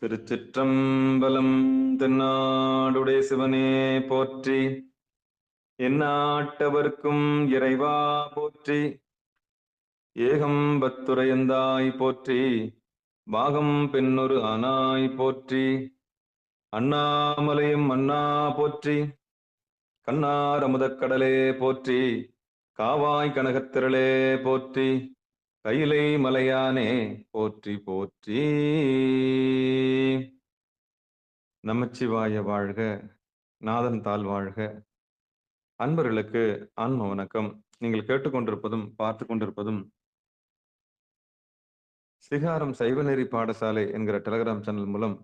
திருச்சிற்றம்பலம். தென்னாடுடைய சிவனே போற்றி. எந்நாட்டவர்க்கும் இறைவா போற்றி. ஏகம்பத்துரையந்தாய் போற்றி. பாகம் பெண்ணொரு ஆனாய் போற்றி. அண்ணாமலையும் அண்ணா போற்றி. கண்ணார் அமுதக்கடலே போற்றி. காவாய் கனகத்திரளே போற்றி. கையிலை மலையானே போற்றி போற்றி. நமச்சிவாய வாழ்க, நாதன் தாழ் வாழ்க. அன்பர்களுக்கு ஆன்ம வணக்கம். நீங்கள் கேட்டுக்கொண்டிருப்பதும் பார்த்து கொண்டிருப்பதும் சிகாரம் சைவநெறி பாடசாலை என்கிற டெலகிராம் சேனல் மூலம்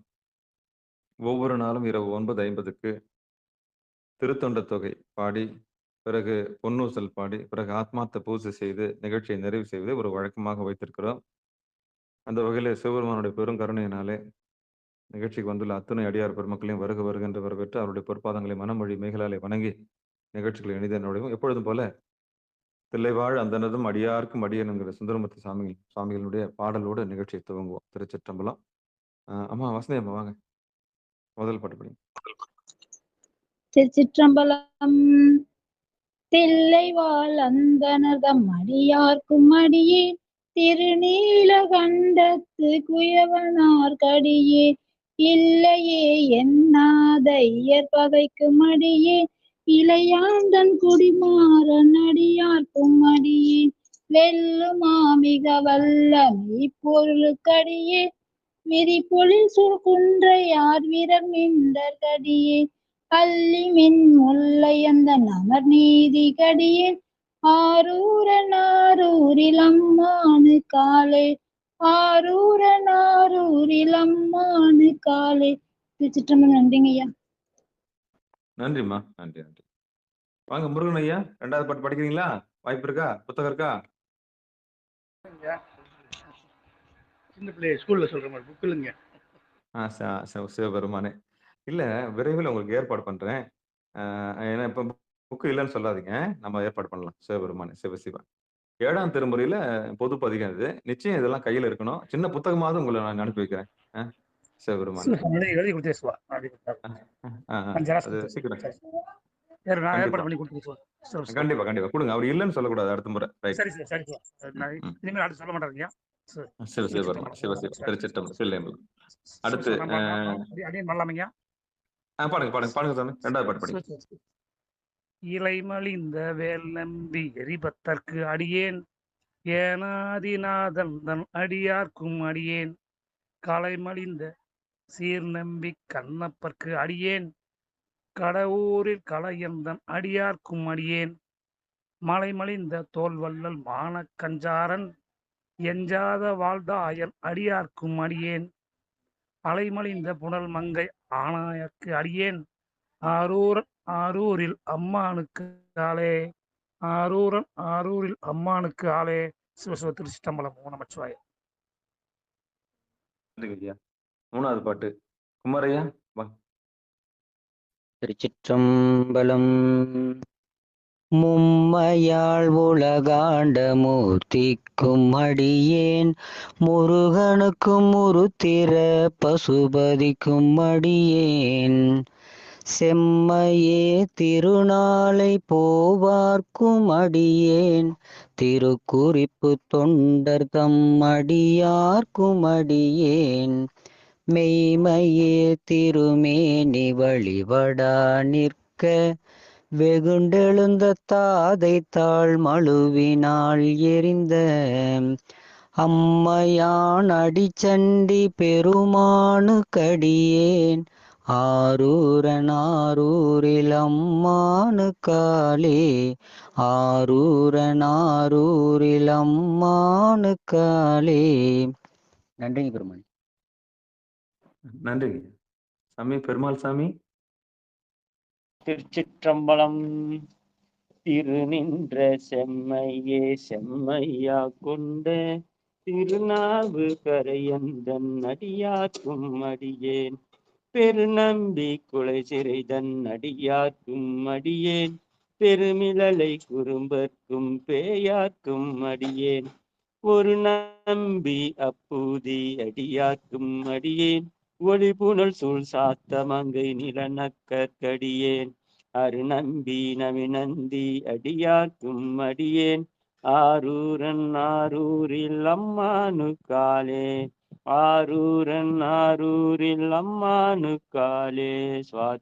ஒவ்வொரு நாளும் இரவு 9:50க்கு திருத்தொண்ட தொகை பாடி, பிறகு பொன்னூசல் பாடி, பிறகு ஆத்மார்த்த பூஜை செய்து நிகழ்ச்சியை நிறைவு செய்வதை ஒரு வழக்கமாக வைத்திருக்கிறோம். அந்த வகையில் சிவபெருமானுடைய பெரும் கருணையினாலே நிகழ்ச்சிக்கு வந்துள்ள அத்துணை அடியார் பெருமக்களையும் வருக வருகின்ற வரவேற்று அவருடைய பொற்பாதங்களை மனமொழி மேகலாலே வணங்கி நிகழ்ச்சிகளை இனித நுழைவும். எப்பொழுதும் போல தில்லைவாழ் அந்தனதும் அடியார்க்கும் அடியன் என்கிற சுந்தரமூர்த்தி சுவாமிகளுடைய பாடலோடு நிகழ்ச்சியை துவங்குவோம். திருச்சிற்றம்பலம். அம்மா வசந்தி அம்மா வாங்க, முதல் பாட்டு படிங்க. திருச்சிற்றம்பலம். தில்லைவாழ் அந்தனதம் அடியார்க்கும் அடியே, திருநீலகண்டத்து குயவனார் கடியே, இல்லையே என்னாத இயற்பகைக்கும் அடியே, இளையாந்தன் குடிமாறன் அடியார்க்கும் அடியே, வெல்லுமாமிக வல்லமை பொருளுக்கடியே, விரிபொழில் சுகுன்றையார் வீரர் மிண்டற்கடியே, அல்லிமின் முல்லையந்த நமர் நீதி கடியே, ஆரூரனாரூரில் அம்மானு காலே, ஆரூரனாரூரில் அம்மானு காலே. திருச்சிற்றம்பலம். நன்றிங்க ஐயா. நன்றிம்மா, நன்றி நன்றி. வாங்க முருகன் ஐயா, 2வது பாட்டு படிக்கிறீங்களா? வாய்ப்பு இருக்கா? புத்தகம் இருக்கா? சின்ன பிள்ளை ஸ்கூல்ல சொல்ற மாதிரி புக் இல்லைங்க. சிவபெருமானே, இல்ல விரைவில் உங்களுக்கு ஏற்பாடு பண்றேன். ஏன்னா இப்ப புக்கு இல்லைன்னு சொல்லாதீங்க, நம்ம ஏற்பாடு பண்ணலாம். சிவபெருமானே, சிவசிவா 7ஆம் திருமுறையில பொது பதிகம் இது. நிச்சயம் இதெல்லாம் கையில இருக்கணும். சின்ன புத்தகமாவது உங்களை நான் அனுப்பி வைக்கிறேன். சிவபெருமானே எழுதி கொடுத்தேசுவா. அது சீக்கிரம் ஏற்பாடு பண்ணி கொடுத்துருவா. கண்டிப்பா கண்டிப்பா கொடுங்க. அவர் இல்லைன்னு சொல்லக்கூடாது அடுத்த முறை. சரி சார், சரி சார். இனிமேல் அடுத்து சொல்ல மாட்டாங்க. சிவசிவபெருமான், சிவசிவ திருச்சிற்றம்பலம், சில்லையம்பலம். அடுத்து அடியன் பண்ணலாமீங்க. பாடுங்க பாடுங்க பாடுங்க சாமி. 2வது பாட்டு படிங்க. இலைமலிந்த வேல் நம்பி எரிபத்தற்கு அடியேன், ஏனாதிநாதன் தன் அடியார்க்கும் அடியேன், கலைமலிந்த சீர் நம்பி கண்ணப்பற்கு அடியேன், கடவுரில் கலையந்தன் அடியார்க்கும் அடியேன், மலைமலிந்த தோல்வல்லல் மான கஞ்சாரன் எஞ்சாத வாழ்தாயன் அடியார்க்கும் அடியேன், அலைமலிந்த புனல் மங்கை ஆனாயற்கு அடியேன், ஆரூரில் அம்மானுக்கு ஆளே, ஆரூரில் அம்மானுக்கு ஆளே. சிவசிவ. திருச்சிற்றம்பலம். நமச்சிவாய. 3வது பாட்டு குமாரையா. திருச்சிற்றம்பலம். மும்மையாள் உலகாண்ட மூர்த்திக்கும் அடியேன், முருகனுக்கும் முருத்திர பசுபதிக்கும் அடியேன், செம்மையே திருநாளை போவார்க்கும் அடியேன், திருக்குறிப்பு தொண்டர் தம் அடியார்க்கும் அடியேன், மெய்மையே திருமேனி வழிபடா நிற்க, வெகுண்டெழுந்த தாதை தாழ் மழுவினால் எரிந்த, அம்மையான் அடிச்சண்டி பெருமானு கடியேன், ஆரூரனாரூரில் அம்மானு காலே, ஆரூரனாரூரில் அம்மானு காலே. நன்றிங்க பெருமான். நன்றி சாமி. பெருமாள் சாமி. திருச்சிற்றம்பலம். திருநின்ற செம்மையே செம்மையா கொண்ட, திருநாவு கரையந்தன் அடியார்க்கும் அடியேன், பெருநம்பி குலை சிறைதன் அடியார்க்கும் அடியேன், பெருமிழலை குறும்பர்க்கும் பேயார்க்கும் அடியேன், ஒரு நம்பி அப்பூதி அடியார்க்கும் அடியேன், ஒளி புனல் சூழ் சாத்த மங்கை நிலநக்கற்கடியேன் அருநம்பி நவிநந்தி அடியார்க்கும் அடியேன் ஆரூரன் ஆரூரில் அம்மானுக்காலே ஆரூரன் ஆரூரில் அம்மானுக்காலே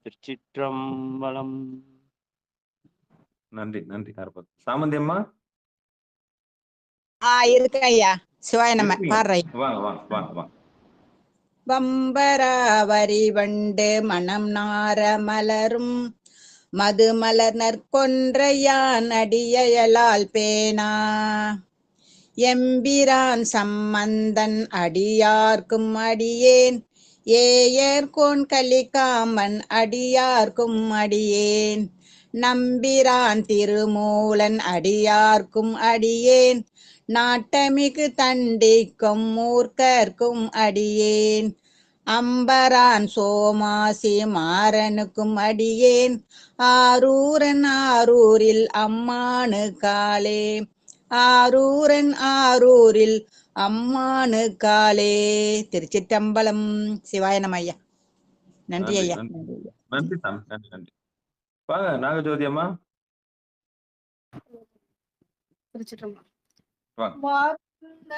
திருச்சிற்றம்பலம். நன்றி நன்றி. அற்புதம். சாமந்தி அம்மா இருக்கு ஐயா. சிவாய நம்ம இருக்கீங்க? பாடுறேன். வாங்க வாங்க வாங்க வாங்க. வம்பராவரி வண்டு மனம் நார மலரும் மது மலர் நற்கொன்றையான் அடியலால் பேனா எம்பிரான் சம்மந்தன் அடியார்க்கும் அடியேன் ஏயர்கோன் கலிகாமன் அடியார்க்கும் அடியேன் நம்பிரான் திருமூலன் அடியார்க்கும் அடியேன் நாட்டமிகு தண்டிக்கும் மூர்க்கர்க்கும் அடியேன் அம்பரான் சோமாசி மாறனுக்கும் அடியேன் ஆரூரன் ஆரூரில் அம்மானு காலே ஆரூரன் ஆரூரில் அம்மானு காலே. திருச்சிற்றம்பலம். சிவாய நம ஐயா. நன்றி ஐயா. நன்றி சாமி. நன்றி நன்றி. வாங்க நாகஜோதி அம்மா வாங்க. வார்ந்த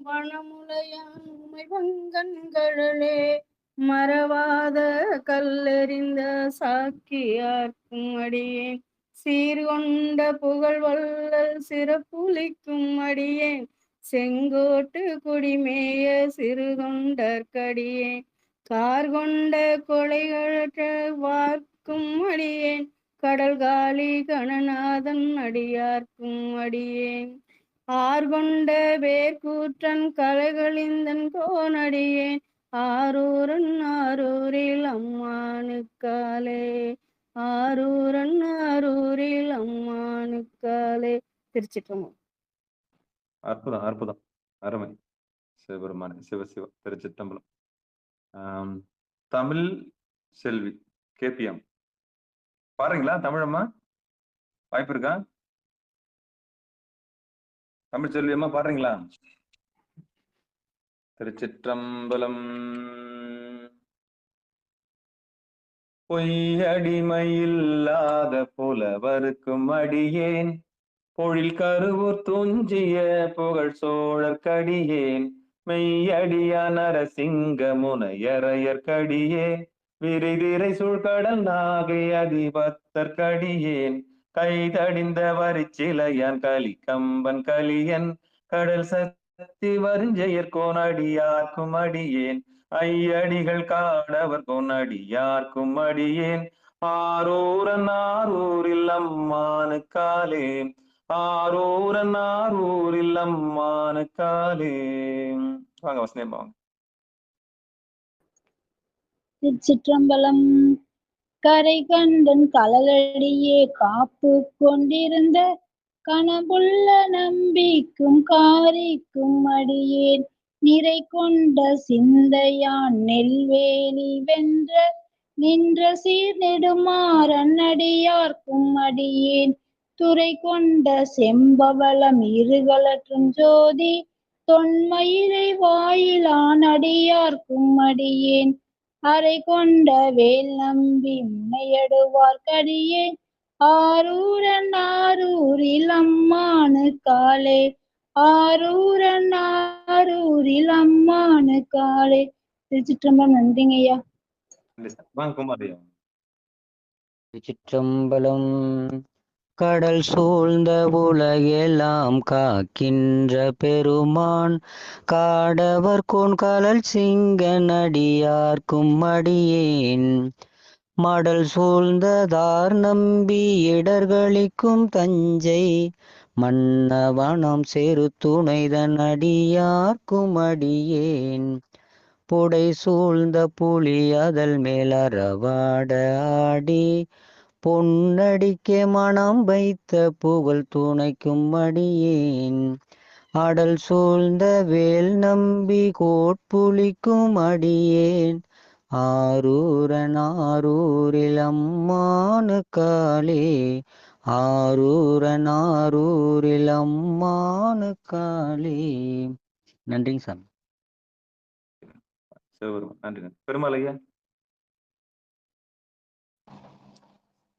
வனமுலையான் உமை வங்கண்களே மறவாத கல்லெறிந்த சாக்கியார்க்கும் அடியேன் சீர்கொண்ட புகழ் வள்ளல் சிறப்புலிக்கும் அடியேன் செங்கோட்டு குடிமேய சிறுகொண்டற்கடியேன் கார்கொண்ட கொலைகளற்ற வார்க்கும் அடியேன் கடல் காளி கணநாதன் அடியார்க்கும் அடியேன் ஆர்கொண்ட வேர்கூற்றன் கலைகளிந்தன் கோனடியேன் ஆரூரன் ஆரூரில் அம்மானுக்காலே ஆரூரன் ஆரூரில் அம்மானுக்காலே. திருச்சிற்றம்பலம். அற்புதம் அற்புதம். அருமை. சிவபெருமானே சிவ சிவ. திருச்சிற்றம்பலம். தமிழ் செல்வி கேபிஎம் பாருங்களா? தமிழம்மா வாய்ப்பு இருக்கா? தமிழ் செல்வி அம்மா பாடுறீங்களா? திருச்சிற்றம்பலம். பொய்யடிமையில்லாத புலவருக்கும் அடியேன் பொழில் கருவூர் துஞ்சிய புகழ் சோழற்கடியேன் மெய்யடியா நரசிங்க முனையரையற்கடியேன் விரிதிரை சூழ்கடல் நாகை அதிபத்தற்கடியேன் கைதடிந்த வரிச்சிலையான் கலி கம்பன் கலியன் கடல் சக்தி வருஞ்செயற் கோனடியார்க்கும் அடியேன் ஐயடிகள் காடவர் கோனடியார்க்கும் அடியேன் ஆரூரன் ஆரூரில் அம்மானுக்காலே ஆரூரன் ஆரூரில் அம்மானுக்காலே. வாங்க வசனேம்மா வாங்க. திருச்சிற்றம்பலம். கரை கண்டன் கலலடியே காப்பு கொண்டிருந்த கனபுள்ள நம்பிக்கும் காரிக்கும் அடியேன் நிறை கொண்ட சிந்தையான் நெல்வேலி வென்ற நின்ற சீர் நெடுமாறன் அடியார்க்கும் அடியேன் துறை கொண்ட செம்பவளம் இருகளற்றும் ஜோதி தொன்மயிலை வாயிலான் அடியார்க்கும் அடியேன் அரை கொண்ட வேல் நம்பி முனையடுவார்க்கடியேன் ஆரூரன் ஆரூரில் அம்மானு காலே ஆரூரன் ஆரூரில் அம்மானு காலே. திருச்சிற்றம்பலம். நன்றிங்க ஐயா. வாங்க குமாரியா. திருச்சிற்றம்பலம். கடல் சூழ்ந்த உலகெல்லாம் காக்கின்ற பெருமான் காடவர் கோன் கலல் சிங்க நடியார்க்கும் அடியேன் மடல் சூழ்ந்ததார் நம்பி இடர்களிக்கும் தஞ்சை மன்னவனம் செரு துணைதன் அடியார்க்கும் அடியேன் புடை சூழ்ந்த புலி அதல் மேலறவாட ஆடி பொன்னடிக்கே மனம் வைத்த புகழ் துணைக்கும் அடியேன் அடல் சூழ்ந்த வேல் நம்பி கோட்புலிக்கும் அடியேன் ஆரூரன் ஆரூரில் அம்மானு காலே ஆரூரன் ஆரூரில் அம்மானு காலே. நன்றிங்க சாமி. சிவபெருமான். நன்றி. பெருமாள் ஐயா.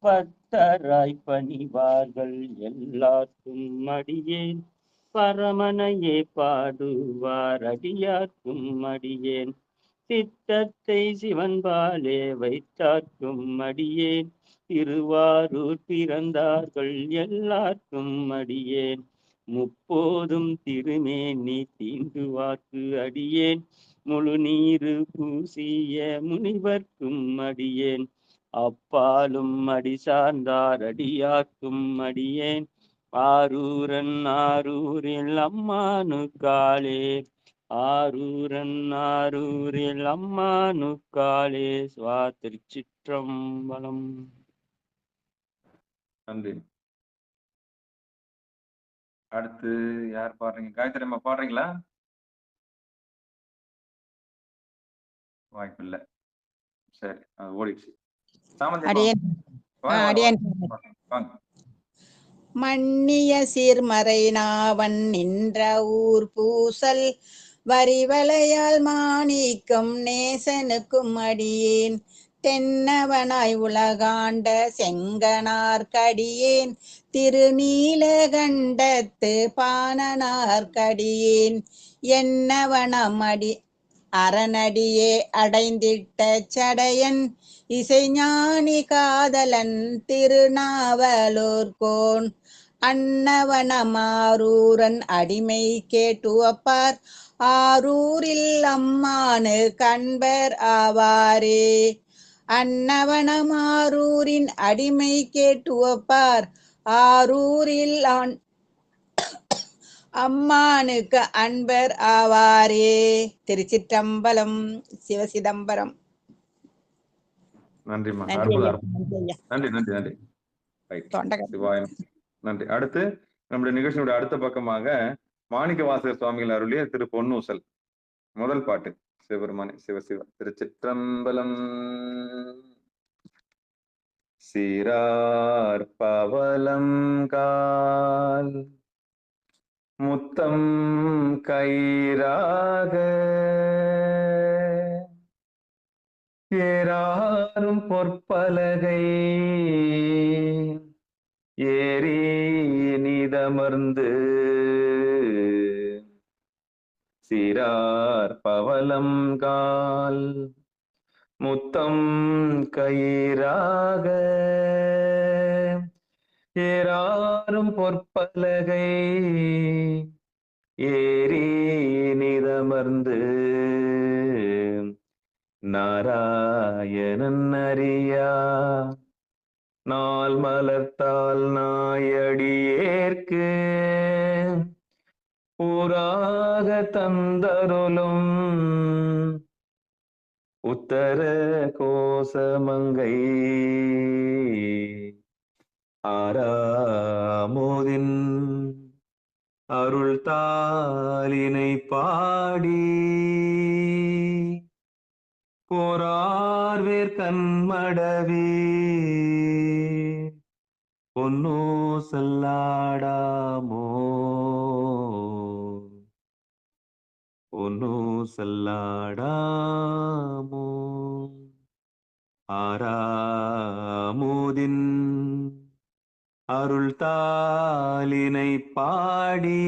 பத்தராய் பணிவார்கள் எல்லாருக்கும் அடியேன், பரமனையே பாடுவார் அடியார்க்கும் அடியேன், சித்தத்தை சிவன்பாலே வைத்தார்க்கும் அடியேன், திருவாரூர் பிறந்தார்கள் எல்லாருக்கும் அடியேன், முப்போதும் திருமேனி தீண்டுவார்க்கு அடியேன், முழு நீரு பூசிய முனிவர்க்கும் அடியேன், அப்பாலும் அடி சார்ந்தார் அடியார்க்கும் அடியேன், ஆரூரன் ஆரூரில் அம்மானுக்காலே, ஆரூரன் ஆரூரில் அம்மானுக்காலே. சுவா திருச்சிற்றம்பலம். நன்றி. அடுத்து யார் பாடுறீங்க? காயத்ரி அம்மா பாடுறீங்களா? வாய்ப்பு இல்லை. சரி, அது ஓடிடுச்சு. சாமந்தி அம்மா, அடியேன் வாங்க வாங்க அடியேன் வாங்க வாங்க. மன்னிய சீர்மறை நாவன் நின்ற ஊர் பூசல் வரிவளையால் மாணிக்கம் நேசனுக்கும் அடியேன், தென்னவனாய் உலகாண்ட செங்கனார்க்கடியேன், திருநீலகண்டத்து பாணனார்க்கடியேன், என்னவனம் அடி அரணடியே அடைந்திட்ட சடையன், இசைஞானி காதலன் திருநாவலூர்கோன், அன்னவனமாரூரன் அடிமை கேட்டுவப்பார், ஆரூரில் அம்மானு கண்பர் ஆவாரே, அன்னவனமாரூரின் அடிமை கேட்டுவப்பார், ஆரூரில் அம்மானுக்கு அன்பர் ஆவாரே. திருச்சிற்றம்பலம். சிவசிதம்பரம். நன்றிம்மா. நன்றி அற்புதம் ஐயா. அற்புதம். நன்றி ஐயா. நன்றி நன்றி நன்றி. ரைட். தொண்டகன். சிவாயம். நன்றி. அடுத்து நம்முடைய நிகழ்ச்சியுடைய அடுத்த பக்கமாக மாணிக்க வாசகர் சுவாமிகள் அருளிய திரு பொன்னூசல் முதல் பாட்டு. சிவபெருமானே சிவசிவ. திருச்சிற்றம்பலம். சீரார் பவலம் கால் முத்தம் கயிறாக ஏறாரும் பொற்பலகை ஏறி நீதமர்ந்து சீரார் பவலம் கால் முத்தம் கயிறாக ஏறாரும் பொற்பலகை ஏறி நிதமர்ந்து நாராயணன் அறியா நாள் மலர்த்தால் நாயடியேற்கு ஊராக தந்தருளும் உத்தர கோசமங்கை ஆராமோதின் அருள் தாளினை பாடி போரார்வேர் கண்மடவே பொன்னோ செல்லாடாமோ பொன்னோ செல்லாடாமோ ஆராமோதின் அருள் தாளினை பாடி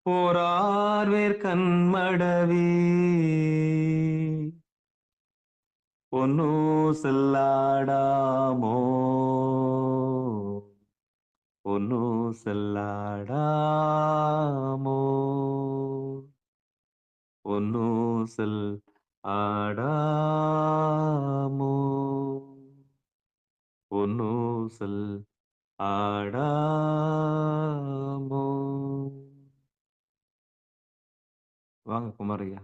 போரார்வேர் கண்மடவே பொன்னோ செல்லாடாமோ பொன்னோ செல்லாடாமோ பொன்னோ செல் ஆடாமோ பொன்னோ செல் ஆடாமோ. வாங்க குமாரையா.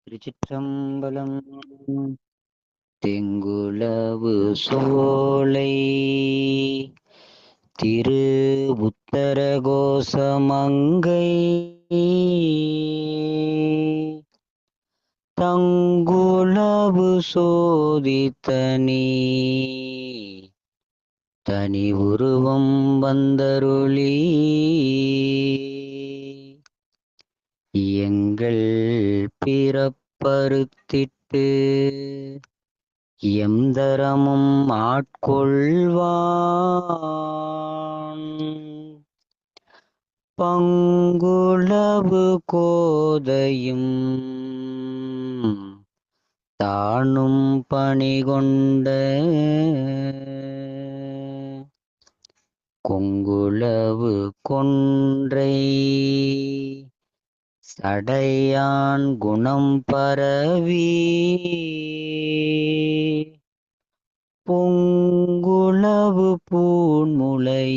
திருச்சிற்றம்பலம். தெங்குலவு சோலை திரு உத்தர கோசமங்கை தங்குலவு சோதித்தனி தனி உருவம் வந்தருளி எங்க எங்கள் பிறப்பறுத்திட்டு எந்தரமும் ஆட்கொள்வான் பங்குளவு கோதையும் தானும் பணிகொண்ட கொங்குளவு கொன்றை சடையான் குணம் பரவி பொங்குளவு பூன்முலை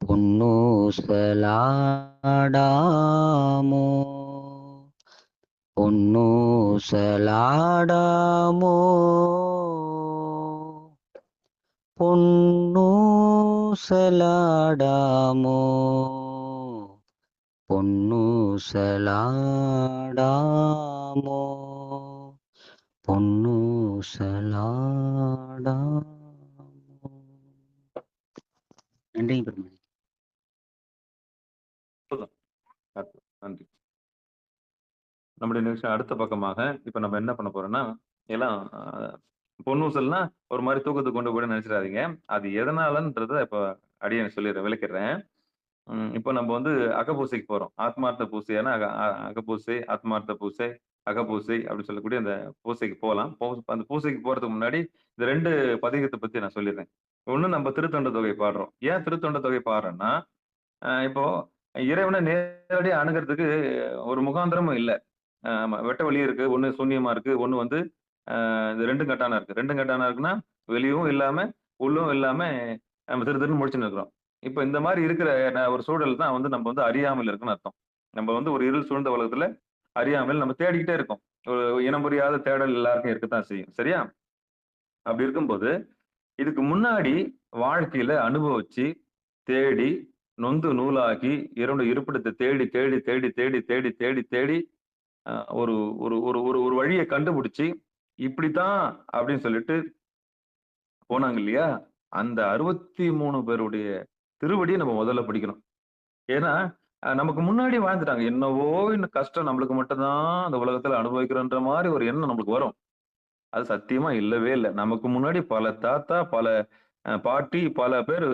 பொன்னூசலாடாமோ பொன்னூசலாடாமோ பொன்னூசலாடாமோ பொன்னூசலாடாமோ பொன்னூசலாடாமோ. நன்றி பெருமாள். நன்றி. நம்முடைய நிகழ்ச்சி அடுத்த பக்கமாக இப்ப நம்ம என்ன பண்ண போறோம்னா, எல்லாம் பொன்னூசல்னா ஒரு மாதிரி தூக்கத்துக்கு கொண்டு போய் நினைச்சிடாதீங்க. அது எதனாலன்றத இப்ப அடியே சொல்லிடுறேன், விளக்கிடுறேன். இப்போ நம்ம வந்து அகப்பூசைக்கு போறோம். ஆத்மார்த்த பூசையான அகப்பூசை, ஆத்மார்த்த பூசை, அகப்பூசை அப்படி சொல்லக்கூடிய அந்த பூசைக்கு போகலாம். அந்த பூசைக்கு போறதுக்கு முன்னாடி இந்த 2 பதிகத்தை பத்தி நான் சொல்லிடுறேன். ஒண்ணு நம்ம திருத்தொண்ட தொகை பாடுறோம். ஏன் திருத்தொண்ட தொகை பாடுறோம்னா, இப்போ இறைவனை நேரடியா அணுகிறதுக்கு ஒரு முகாந்திரமும் இல்ல. ஆமா, வெட்ட வழி இருக்கு. ஒண்ணு சூன்யமா இருக்கு. ஒண்ணு வந்து இந்த 2 கட்டானா இருக்கு. 2 கட்டானா இருக்குன்னா, வெளியும் இல்லாம, உள்ளும் இல்லாம நம்ம திருன்னு முழிச்சுன்னு இருக்கிறோம். இப்ப இந்த மாதிரி இருக்கிற ஒரு சூழல் தான் வந்து நம்ம வந்து அறியாமல் இருக்குன்னு அர்த்தம். நம்ம வந்து ஒரு இருள் சூழ்ந்த உலகத்துல அறியாமல் நம்ம தேடிக்கிட்டே இருக்கோம். ஒரு இனம் புரியாத தேடல் எல்லாருக்கும் இருக்கத்தான் செய்யும். சரியா? அப்படி இருக்கும்போது, இதுக்கு முன்னாடி வாழ்க்கையில அனுபவிச்சு, தேடி, நொந்து நூலாகி, இருப்பிடத்தை தேடி தேடி தேடி தேடி தேடி தேடி தேடி ஒரு ஒரு ஒரு ஒரு ஒரு வழியை கண்டுபிடிச்சு, இப்படித்தான் அப்படின்னு சொல்லிட்டு போனாங்க இல்லையா? அந்த 63 பேருடைய திருவடியை நம்ம முதல்ல படிக்கணும். ஏன்னா, நமக்கு முன்னாடி வாழ்ந்துட்டாங்க. என்னவோ இன்னும் கஷ்டம் நம்மளுக்கு மட்டும் தான் அந்த உலகத்துல அனுபவிக்கிறோன்ற மாதிரி ஒரு எண்ணம் நம்மளுக்கு வரும். அது சத்தியமா இல்லவே இல்ல. நமக்கு முன்னாடி பல தாத்தா, பல பாட்டி, பல பேரு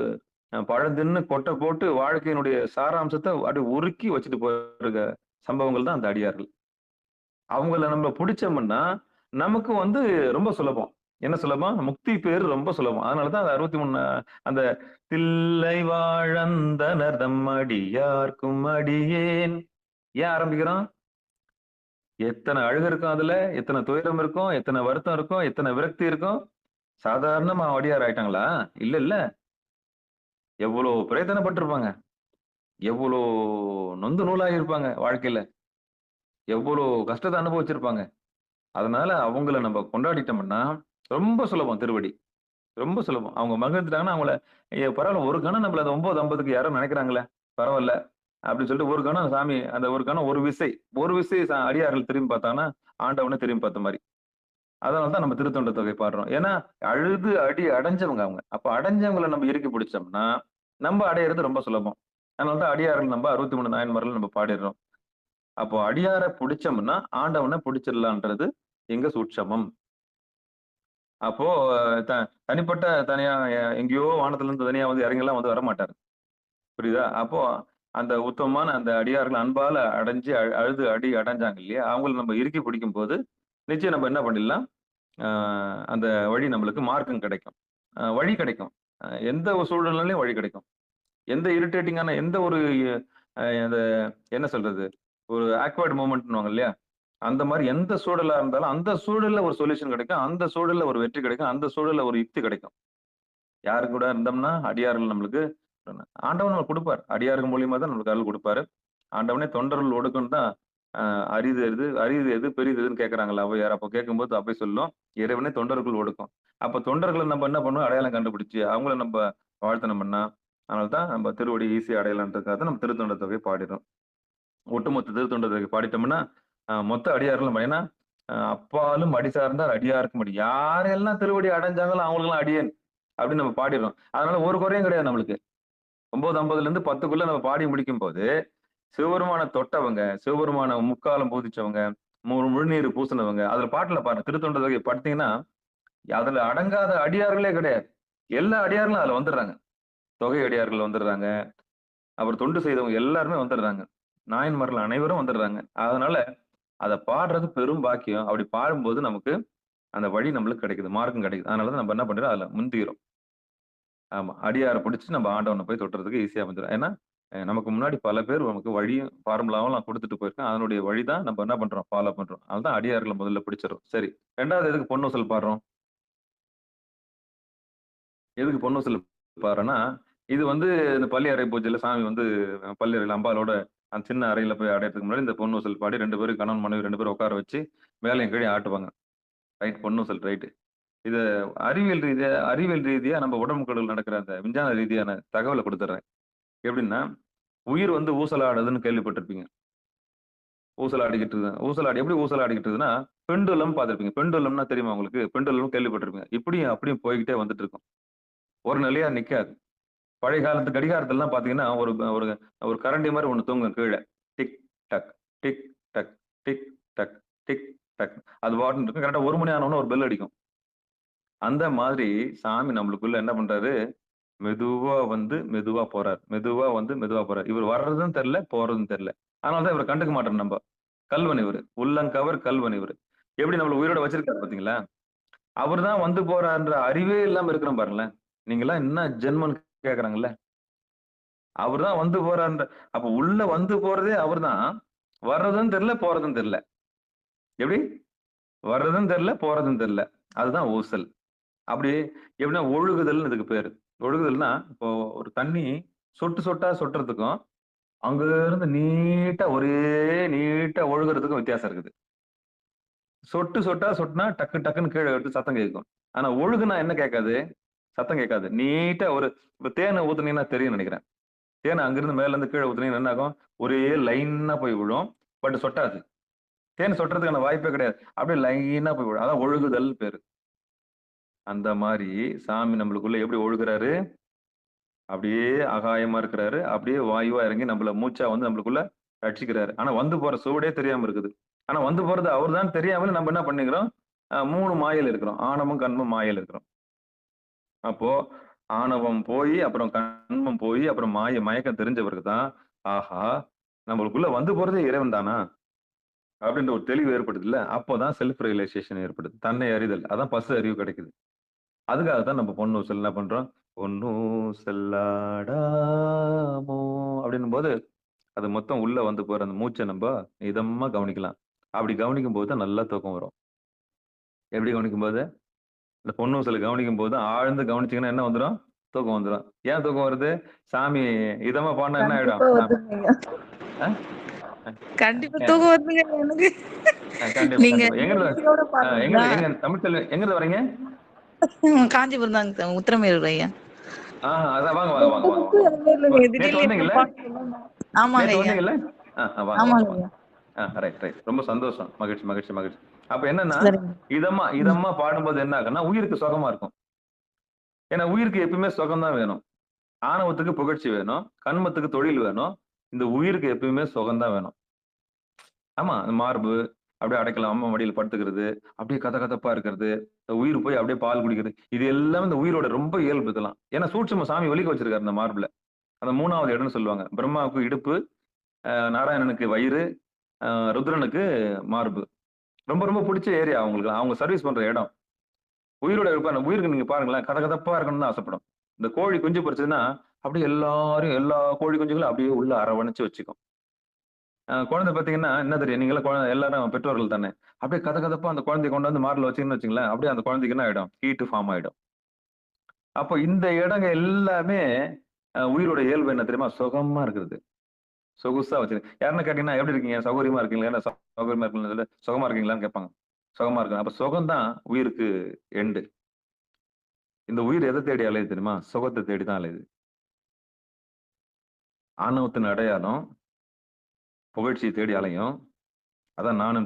பழம் தின்னு கொட்டை போட்டு வாழ்க்கையினுடைய சாராம்சத்தை அப்படியே உருக்கி வச்சுட்டு போயிருக்க சம்பவங்கள் தான் அந்த அடியார்கள். அவங்கள நம்ம பிடிச்சோம்னா, நமக்கு வந்து ரொம்ப சுலபம். என்ன சுலபம்? முக்தி பேரு ரொம்ப சுலபம். அதனாலதான் அந்த 63 அந்த தில்லை வாழந்தனர் தம்மடியார்க்கும் அடியேன். ஏன் ஆரம்பிக்கிறோம்? எத்தனை அழுகு இருக்கும் அதுல, எத்தனை துயரம் இருக்கும், எத்தனை வருத்தம் இருக்கும், எத்தனை விரக்தி இருக்கும். சாதாரணமா அடியார் ஆயிட்டாங்களா? இல்ல இல்ல. எவ்வளவு பிரயத்தனப்பட்டிருப்பாங்க, எவ்வளோ நொந்து நூலாகி இருப்பாங்க வாழ்க்கையில, எவ்வளோ கஷ்டத்தை அனுபவிச்சிருப்பாங்க. அதனால அவங்கள நம்ம கொண்டாடிட்டோம்னா ரொம்ப சுலபம் திருவடி. ரொம்ப சுலபம். அவங்க மகிழ்ந்துட்டாங்கன்னா அவங்கள பரவாயில்ல, ஒரு கணம் நம்மள அந்த 9:50க்கு யாரோ நினைக்கிறாங்களே, பரவாயில்ல அப்படின்னு சொல்லிட்டு ஒரு கணம் சாமி, அந்த ஒரு கணம் ஒரு விசை அடியார்கள் திரும்பி பார்த்தாங்கன்னா ஆண்டவனை திரும்பி பார்த்த மாதிரி. அதனாலதான் நம்ம திருத்தொண்ட தொகை பாடுறோம். ஏன்னா அழுது அடி அடைஞ்சவங்க அவங்க. அப்ப அடைஞ்சவங்களை நம்ம இறுக்கி பிடிச்சோம்னா நம்ம அடையிறது ரொம்ப சுலபம். அதனாலதான் அடியார்கள் நம்ம 63 நாயன்மார்கள் நம்ம பாடிடுறோம். அப்போ அடியாரை பிடிச்சோம்னா ஆண்டவனை பிடிச்சிடலான்றது எங்க சூட்சமம். அப்போ தனிப்பட்ட தனியா எங்கேயோ வானத்துல இருந்து தனியா வந்து இறங்கெல்லாம் வந்து வரமாட்டாரு. புரியுதா? அப்போ அந்த உத்தமமான அந்த அடியார்கள் அன்பால அடைஞ்சு அழுது அடி அடைஞ்சாங்க இல்லையா, அவங்களை நம்ம இறுக்கி பிடிக்கும் போது நிச்சயம் நம்ம என்ன பண்ணிடலாம், அந்த வழி நம்மளுக்கு மார்க்கம் கிடைக்கும், வழி கிடைக்கும். எந்த ஒரு சூழ்நிலையும் வழி கிடைக்கும். எந்த இரிட்டேட்டிங்கான எந்த ஒரு அந்த என்ன சொல்றது, ஒரு ஆக்வர்ட் மூமெண்ட்னுவாங்க இல்லையா, அந்த மாதிரி எந்த சூழலா இருந்தாலும் அந்த சூழல்ல ஒரு சொல்யூஷன் கிடைக்கும், அந்த சூழல்ல ஒரு வெற்றி கிடைக்கும், அந்த சூழல்ல ஒரு யுக்தி கிடைக்கும். யாரு கூட இருந்தோம்னா அடியார்கள் நம்மளுக்கு ஆண்டவன் நம்மளுக்கு கொடுப்பார். அடியார்கள் மூலியமா தான் நம்மளுக்கு அருள் கொடுப்பாரு. ஆண்டவனே தொண்டர்கள் ஒடுக்கணும் தான் அரிது எது பெரிது எதுன்னு கேட்கறாங்கல்ல அவையார். அப்போ கேட்கும்போது அப்படி சொல்லும், இறைவனே தொண்டர்கள் ஒடுக்கும். அப்ப தொண்டர்களை நம்ம என்ன பண்ணுவோம், அடையாளம் கண்டுபிடிச்சு அவங்கள நம்ம வாழ்த்தனம்னா, அதனால்தான் நம்ம திருவடி ஈஸி அடையலான்றதுக்காக நம்ம திருத்தொண்ட தொகை பாடிடும். ஒட்டுமொத்த திருத்தொண்ட தொகை பாடிட்டோம்னா மொத்த அடியார்கள், ஏன்னா அப்பாலும் அடி சார்ந்தார் அடியாருக்கும் அடி, யாரெல்லாம் திருவடி அடைஞ்சாங்களோ அவங்களுக்கெல்லாம் அடியேன் அப்படின்னு நம்ம பாடிடுறோம். அதனால ஒரு குறையும் கிடையாது நம்மளுக்கு. 9:50ல இருந்து 10க்குள்ள நம்ம பாடி முடிக்கும் போது சிவபெருமான தொட்டவங்க, சிவபெருமான முக்காலம் பூதிச்சவங்க, முழுநீர் பூசினவங்க. அதுல பாட்டுல பாருங்க, திருத்தொண்ட தொகை படுத்தீங்கன்னா அதுல அடங்காத அடியார்களே கிடையாது. எல்லா அடியார்களும் அதுல வந்துடுறாங்க. தொகை அடியார்கள் வந்துடுறாங்க. அவர் தொண்டு செய்தவங்க எல்லாருமே வந்துடுறாங்க. நாயன்மார்கள் அனைவரும் வந்துடுறாங்க. அதனால அத பாடுறது பெரும் பாக்கியம். அப்படி பாடும்போது நமக்கு அந்த வழி நம்மளுக்கு கிடைக்குது, மார்க்கம் கிடைக்குது. அதனாலதான் நம்ம என்ன பண்றோம், அதுல முந்திக்கிறோம். ஆமா, அடியார பிடிச்சு நம்ம ஆண்டவனை போய் தொட்டுறதுக்கு ஈஸியா வந்துடும். ஏன்னா நமக்கு முன்னாடி பல பேர் நமக்கு வழியும் ஃபார்முலாவும் நான் கொடுத்துட்டு போயிருக்கேன். அதனுடைய வழிதான் நம்ம என்ன பண்றோம், ஃபாலோ பண்றோம். அதுதான் அடியார்களை முதல்ல பிடிச்சிடும். சரி, ரெண்டாவது எதுக்கு பொன்னூசல் பாடுறோம்? எதுக்கு பொன்னூசல் பாடுறோம்னா, இது இந்த பள்ளி அறை பூஜையில சாமி பள்ளி அறையில அம்பாலோட அந்த சின்ன அறையில போய் அடையறதுக்கு முன்னாடி இந்த பொன்னூசல் பாடி 2 பேரும் கணவன் மனைவி 2 பேரும் உட்கார வச்சு மேலையும் கீழே ஆட்டுவாங்க. Right, பொன்னூசல் right. இது அறிவியல் ரீதியா நம்ம உடம்புக்குள்ள நடக்கிற அந்த விஞ்ஞான ரீதியான தகவலை கொடுத்துட்றேன். எப்படின்னா, உயிர் ஊசலாடுதுன்னு கேள்விப்பட்டிருப்பீங்க. ஊசலாடி எப்படி ஊசலாடிக்கிட்டுதுன்னா, பெண்டுலம் பார்த்திருப்பீங்க. பெண்டுலம்னா தெரியுமா உங்களுக்கு? பெண்டுலம் கேள்விப்பட்டிருப்பீங்க. இப்படியும் அப்படியும் போய்கிட்டே வந்துட்டு இருக்கும். ஒரு நிலையா நிக்காது. பழைய காலத்து கடிகாரத்துலலாம் பாத்தீங்கன்னா ஒரு ஒரு ஒரு கரண்டி மாதிரி ஒண்ணு தூங்கும் கீழே. டிக் டக் டிக் டக் டிக் டக் டிக் டக். அது பாட்டுன்னு இருக்கும். கரெக்டா 1 மணி ஆனோன்னு ஒரு பெல் அடிக்கும். அந்த மாதிரி சாமி நம்மளுக்குள்ள என்ன பண்றாரு, மெதுவா மெதுவா போறாரு. மெதுவா போறாரு. இவர் வர்றதும் தெரியல, போறதும் தெரியல. அதனாலதான் இவரை கண்டுக்க மாட்டோம் நம்ம. கல்வன் இவரு, உள்ளங்கவர் கல்வன் இவரு. எப்படி நம்மள உயிரோட வச்சிருக்காரு பாத்தீங்களா? அவர் தான் போறாருன்ற அறிவே இல்லாம இருக்கிறோம் பாருங்களேன். நீங்கெல்லாம் என்ன ஜென்மன்னு கேக்குறாங்கல்ல. அவர் தான் போறாருன்ற, அப்ப உள்ள போறதே அவர் தான். வர்றதும் தெரியல, போறதும் தெரியல. எப்படி? வர்றதும் தெரியல, போறதும் தெரியல. அதுதான் ஊசல். அப்படி எப்படின்னா ஒழுகுதல்னு இதுக்கு பேரு. ஒழுகுதல்னா, இப்போ ஒரு தண்ணி சொட்டு சொட்டா சொட்டுறதுக்கும் அங்க இருந்து நீட்டா ஒழுகுறதுக்கும் வித்தியாசம் இருக்குது. சொட்டு சொட்டா சொட்டுனா டக்கு டக்குன்னு கீழே எடுத்து சத்தம் கேட்கும். ஆனா ஒழுகுனா என்ன கேட்காது, சத்தம் கேட்காது. நீட்டா இப்ப தேனை ஊத்துனீங்கன்னா தெரியும் நினைக்கிறேன். தேனை அங்கிருந்து மேல இருந்து கீழே ஊத்துனீங்கன்னா என்ன ஆகும், ஒரே லைனா போய் விழும். பட் சொட்டாது. தேன் சொட்டுறதுக்கான வாய்ப்பே கிடையாது. அப்படியே லைனா போய் விழும். அதான் ஒழுகுதல் பேரு. அந்த மாதிரி சாமி நம்மளுக்குள்ள எப்படி ஒழுகுறாரு, அப்படியே ஆகாயமா இருக்கிறாரு. அப்படியே வாயுவா இறங்கி நம்மள மூச்சா நம்மளுக்குள்ள ரட்சிக்கிறாரு. ஆனா போற சுவடே தெரியாம இருக்குது. ஆனா போறது அவர் தான் தெரியாமல் நம்ம என்ன பண்ணிக்கிறோம், 3 மாயையில இருக்கிறோம். ஆணவம், கண்மம், மாயையில இருக்கிறோம். அப்போ ஆணவம் போய், அப்புறம் கண்மம் போய், அப்புறம் மயக்கம் தெரிஞ்சவருக்கு தான், ஆஹா நம்மளுக்குள்ள போறதே இறைவன் தானா அப்படின்ற ஒரு தெளிவு ஏற்படுது இல்ல. அப்போதான் செல்ஃப் ரியலைசேஷன் ஏற்படுது. தன்னை அறிதல். அதான் பசு அறிவு கிடைக்குது. அதுக்காகத்தான் நம்ம பொன்னூசல் என்ன பண்றோம், பொன்னூசல்லாடாமோ அப்படின்னும் போது அது மொத்தம் உள்ள போற அந்த மூச்சை நம்ம இதமா கவனிக்கலாம். அப்படி கவனிக்கும் போது தான் நல்லா தூக்கம் வரும். எப்படி கவனிக்கும் போது, இந்த பொன்னூசலை கவனிக்கும் போது ஆழ்ந்து கவனிச்சீங்கன்னா என்ன வந்துடும், தூக்கம் வந்துடும். ஏன் தூக்கம் வருது? சாமி இதமா பாடினா என்ன ஆயிடும்? கண்டிப்பா தூக்கம் வருதுங்க எனக்கு. நீங்க எங்க தமிழ் செல்வி எங்க வரீங்க? காஞ்சிபுரம் தாங்க, உத்திரமேரூர் ஐயா. அதான் வாங்க வாங்க வாங்க வாங்க. நேத்து வந்தீங்கல்ல? ஆமாங்க நேத்து ஐயா. வந்தீங்கல்ல? வாங்க ஆமாங்க வாங்க. ஐயா. Right right. ரொம்ப சந்தோஷம். மகிழ்ச்சி மகிழ்ச்சி மகிழ்ச்சி. அப்ப என்னன்னா, சரிங்க. இதமா பாடும்போது என்ன ஆகுன்னா உயிருக்கு சுகமா இருக்கும். ஏன்னா உயிருக்கு எப்பயுமே சுகம் தான் வேணும். ஆணவத்துக்கு புகழ்ச்சி வேணும், கண்மத்துக்கு தொழில் வேணும். இந்த உயிருக்கு எப்பயுமே சுகம் தான் வேணும். ஆமா, மார்பு அப்படியே அடைக்கலாம், அம்மா மடியில படுத்துக்கிறது, அப்படியே கதகதப்பா இருக்கிறது, உயிர் போய் அப்படியே பால் குடிக்கிறது, இது எல்லாமே இந்த உயிரோட ரொம்ப இயல்பு இதெல்லாம். ஏன்னா சூட்சும சாமி ஒலிக்க வச்சிருக்காரு இந்த மார்புல. அந்த 3வது இடம்னு சொல்லுவாங்க. பிரம்மாவுக்கு இடுப்பு, நாராயணனுக்கு வயிறு, ருத்ரனுக்கு மார்பு. ரொம்ப ரொம்ப பிடிச்ச ஏரியா அவங்களுக்கு. அவங்க சர்வீஸ் பண்ற இடம். உயிரோட இருப்பாங்க. உயிருக்கு நீங்க பாருங்களேன், கதகதப்பா இருக்கணும்னு தான் ஆசைப்படும். இந்த கோழி குஞ்சு பொரிச்சதுன்னா அப்படியே எல்லா கோழி குஞ்சுகளும் அப்படியே உள்ள அரவணைச்சு வச்சுக்கும். குழந்தை பாத்தீங்கன்னா என்ன தெரியும், நீங்களா குழந்தை எல்லாரும் பெற்றோர்கள் தானே. அப்படியே கதகதப்பா அந்த குழந்தைய கொண்டு மார்ல வச்சீங்கன்னு வச்சுங்களேன், அப்படியே அந்த குழந்தைக்கு என்ன ஆயிடும், ஹீட் ஃபார்ம் ஆயிடும். அப்போ இந்த இடங்க எல்லாமே உயிரோட இயல்பு என்ன தெரியுமா, சுகமா இருக்கிறது. சொகுசா வச்சிருக்கு. யாருன்னு கேட்டீங்கன்னா எப்படி இருக்கீங்க, சௌகரியமா இருக்கீங்களா, சௌகரியமா இருக்கீங்களா, சுகமா இருக்கீங்களான்னு கேட்பாங்க. சுகமா இருக்கு. அப்ப சுகம் தான் உயிருக்கு எண்டு. இந்த உயிர் எதை தேடி அலையுது தெரியுமா, சுகத்தை தேடி தான் அலையுது. ஆணவத்தின் அடையாளம் புகழ்ச்சியை தேடி அலையும். அதான் நான்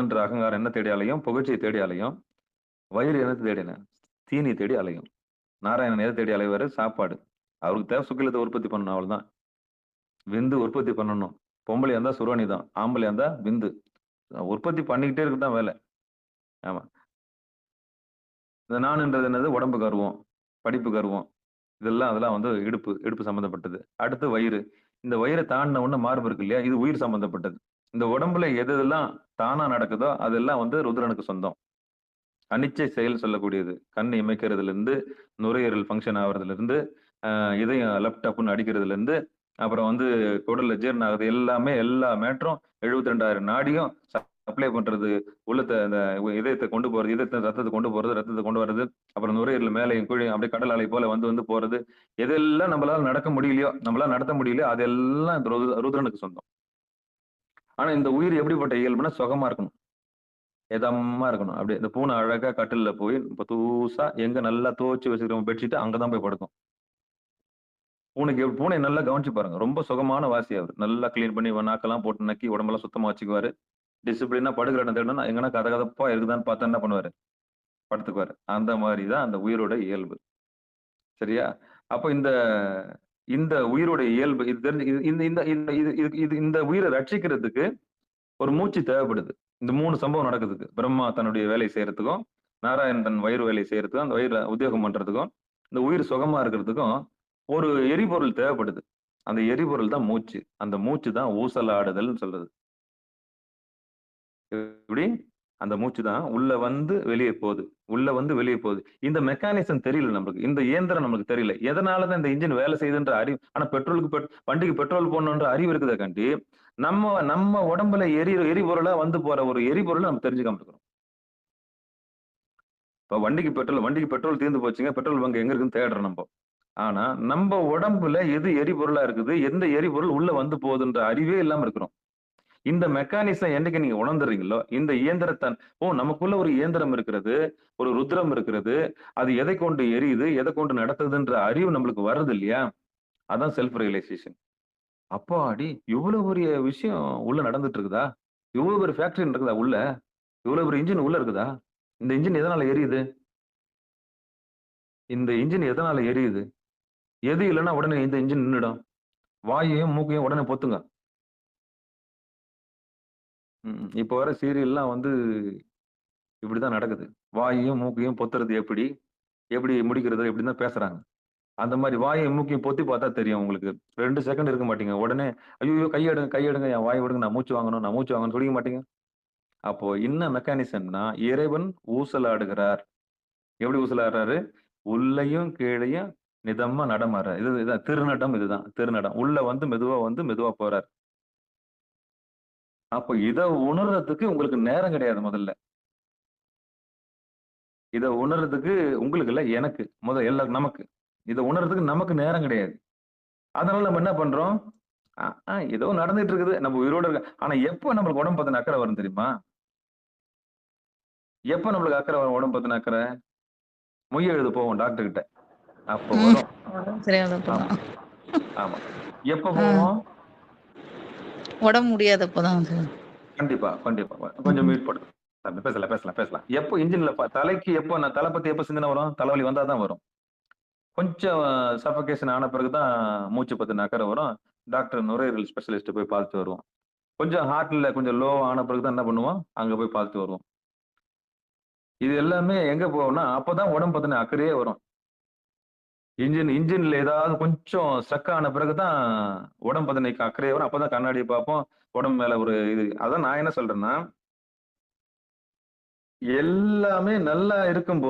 என்ற அகங்காரம் என்ன தேடி அலையும், புகழ்ச்சியை தேடி அலையும். வயிறு என்ன தேடின, தீனி தேடி அலையும். நாராயணன் எதை தேடி அலைவாரு, சாப்பாடு. அவருக்கு தேவை சுக்கிலத்தை உற்பத்தி பண்ணணும், அவ்வளவுதான். விந்து உற்பத்தி பண்ணணும். பொம்பளையா இருந்தா சுரோனி தான், ஆம்பளையா இருந்தா விந்து. உற்பத்தி பண்ணிக்கிட்டே இருக்கு தான் வேலை. ஆமா. இந்த நான்ன்றது என்னது? உடம்பு கர்வம், படிப்பு கர்வம், அதெல்லாம் வந்து இடுப்பு இடுப்பு சம்பந்தப்பட்டது. அடுத்து வயிறு. இந்த வயிறை தாண்டின உடனே மார்பு இருக்கு இல்லையா? இது உயிர் சம்பந்தப்பட்டது. இந்த உடம்புல எது எதெல்லாம் தானா நடக்குதோ அதெல்லாம் வந்து ருத்ரனுக்கு சொந்தம். அனிச்சை செயல் சொல்லக்கூடியது. கண் இமைக்கிறதுல இருந்து, நுரையீரல் ஃபங்க்ஷன் ஆகுறதுல இருந்து, இதயம் லெப்டப்னு அடிக்கிறதுல இருந்து, அப்புறம் வந்து குடல்ல ஜீரணம் ஆகுது எல்லாமே, எல்லா மேட்டரும் 72,000 நாடியும் சப்ளை பண்றது, உள்ளத்தை அந்த இதயத்தை கொண்டு போறது, இதயத்தை ரத்தத்தை கொண்டு போறது, ரத்தத்தை கொண்டு வர்றது, அப்புறம் நுரையீரல் மேலையும் கீழையும் அப்படியே கடல் அலை போல வந்து வந்து போறது. எதெல்லாம் நம்மளால நடக்க முடியலையோ, நம்மளால நடத்த முடியலையோ அதெல்லாம் இந்த ருத்ரனுக்கு சொந்தம். ஆனா இந்த உயிர் எப்படிப்பட்ட இயல்புனா சுகமா இருக்கணும், எதமா இருக்கணும். அப்படியே இந்த பூனை அழகா கட்டில்ல போய் இப்ப தூசா எங்க நல்லா துவச்சு வச்சுக்கிறோம் பெட்ஷீட் அங்கதான் போய் படுக்கும். பூனை நல்லா கவனிச்சு பாருங்க. ரொம்ப சுகமான வாசி அவர். நல்லா கிளீன் பண்ணி நாக்கெல்லாம் போட்டு நக்கி உடம்பெல்லாம் சுத்தமா வச்சுக்குவாரு. டிசிப்ளினா படுக்கிற இடம் தேடணும்னா எங்கன்னா கதகதப்பா இருக்குதான்னு பார்த்தா என்ன பண்ணுவாரு? படுத்துக்குவாரு. அந்த மாதிரிதான் அந்த உயிரோட இயல்பு. சரியா? அப்ப இந்த இந்த உயிரோட இயல்பு இது தெரிஞ்சு இந்த இந்த இந்த இது இது இது இந்த உயிரை ரட்சிக்கிறதுக்கு ஒரு மூச்சு தேவைப்படுது. இந்த 3 சம்பவம் நடக்குதுக்கு. பிரம்மா தன்னுடைய வேலையை செய்யறதுக்கும், நாராயணன் தன் வயிறு வேலையை செய்யறதுக்கும், அந்த வயிறு உத்தியோகம் பண்றதுக்கும், இந்த உயிர் சுகமா இருக்கிறதுக்கும் ஒரு எரிபொருள் தேவைப்படுது. அந்த எரிபொருள் தான் மூச்சு. அந்த மூச்சு தான் ஊசலாடுதல்னு சொல்றது. எப்படி? அந்த மூச்சு தான் உள்ள வந்து வெளியே போகுது, உள்ள வந்து வெளியே போகுது. இந்த மெக்கானிசம் தெரியல நம்மளுக்கு. இந்த இயந்திரம் நமக்கு தெரியல. எதனாலதான் இந்த இன்ஜின் வேலை செய்யுதுன்ற அறிவு, ஆனா வண்டிக்கு பெட்ரோல் போடணுன்ற அறிவு இருக்குதா கண்டி நம்ம உடம்புல எரிபொருளா வந்து போற ஒரு எரிபொருளை நம்ம தெரிஞ்சுக்காம இருக்கிறோம். இப்ப வண்டிக்கு பெட்ரோல் தீர்ந்து போச்சுங்க, பெட்ரோல் பங்க் எங்க இருக்குன்னு தேடுறோம் நம்ம. ஆனா நம்ம உடம்புல எது எரிபொருளா இருக்குது, எந்த எரிபொருள் உள்ள வந்து போகுதுன்ற அறிவே இல்லாம இருக்கிறோம். இந்த மெக்கானிசம் என்னைக்கு நீங்க உணர்ந்துறீங்களோ, இந்த இயந்திரத்தான் நமக்குள்ள ஒரு இயந்திரம் இருக்கிறது, ஒரு ருத்ரம் இருக்கிறது, அது எதை கொண்டு எரியுது, எதை கொண்டு நடத்துதுன்ற அறிவு நம்மளுக்கு வருது இல்லையா? அதான் செல்ஃப் ரியலைசேஷன். அப்பாடி இவ்வளவு பெரிய விஷயம் உள்ள நடந்துட்டு இருக்குதா? இவ்வளவு பெரிய ஃபேக்டரி இருக்குதா உள்ள? இவ்வளவு பெரிய இன்ஜின் உள்ள இருக்குதா? இந்த இன்ஜின் எதனால எரியுது? இந்த இன்ஜின் எதனால எரியுது? எது இல்லைன்னா உடனே இந்த இன்ஜின் நின்னுடும். வாயையும் மூக்கையும் உடனே பொத்துங்க. இப்ப வர சீரியல்லாம் வந்து இப்படிதான் நடக்குது. வாயையும் மூக்கையும் பொத்துறது எப்படி, எப்படி முடிக்கிறது இப்படின்னு தான் பேசுறாங்க. அந்த மாதிரி வாயையும் மூக்கையும் பொத்தி பார்த்தா தெரியும் உங்களுக்கு. 2 செகண்ட் இருக்க மாட்டீங்க. உடனே ஐயோ கையெடுங்க என் வாய் விடுங்க, நான் மூச்சு வாங்கணும்னு சொல்லிக்க மாட்டீங்க. அப்போ என்ன மெக்கானிசம்னா, இறைவன் ஊசலாடுகிறார். எப்படி ஊசலாடுறாரு? உள்ளையும் கீழையும் நிதமா நடமாறாரு. இதுதான் திருநடம். இதுதான் திருநடம். உள்ள வந்து மெதுவா போறார். அப்போ இத உணர்றதுக்கு உங்களுக்கு நேரம் கிடையாது. முதல்ல இத உணர்றதுக்கு உங்களுக்கு இல்ல, எனக்கு எல்லாரும் நமக்கு இத உணர்றதுக்கு நமக்கு நேரம் கிடையாது. அதனால நம்ம என்ன பண்றோம்? ஏதோ நடந்துட்டு இருக்குது, நம்ம உயிரோட இருக்க. ஆனா எப்ப நம்மளுக்கு உடம்பு பத்தின அக்கறை வரும் தெரியுமா? எப்ப நம்மளுக்கு அக்கறை வரும் உடம்பு பத்தின அக்கறை? மொய் எழுத போவோம் டாக்டர் கிட்ட, அப்ப வரும். ஆமா. எப்ப போவோம்? உடம்பு முடியாதப்பதான். கண்டிப்பா. கொஞ்சம் மீட் பண்ணுங்க. பேசலாம். எப்போ இன்ஜின்ல தலைக்கு எப்போ நான் தலை பத்தி எப்ப சிந்தனை வரும்? தலைவலி வந்தாதான் வரும். கொஞ்சம் சஃபகேஷன் ஆன பிறகுதான் மூச்சு பத்தின அக்கறை வரும். டாக்டர் நுரையீரல் ஸ்பெஷலிஸ்ட் போய் பார்த்துட்டு வருவோம். கொஞ்சம் ஹார்ட்ல கொஞ்சம் லோ ஆன பிறகுதான் என்ன பண்ணுவோம்? அங்க போய் பார்த்துட்டு வருவோம். இது எல்லாமே எங்க போகும்னா அப்பதான் உடம்பு பத்தின அக்கறையே வரும். இன்ஜின்ல ஏதாவது கொஞ்சம் ஸ்ட்ரக் ஆன பிறகுதான் உடம்பு பத்தின அக்கறையே வரும். அப்பதான் கண்ணாடியை பார்ப்போம், உடம்பு மேல ஒரு இது. அதான் நான் என்ன சொல்றேன்னா, எல்லாமே நல்லா இருக்கும்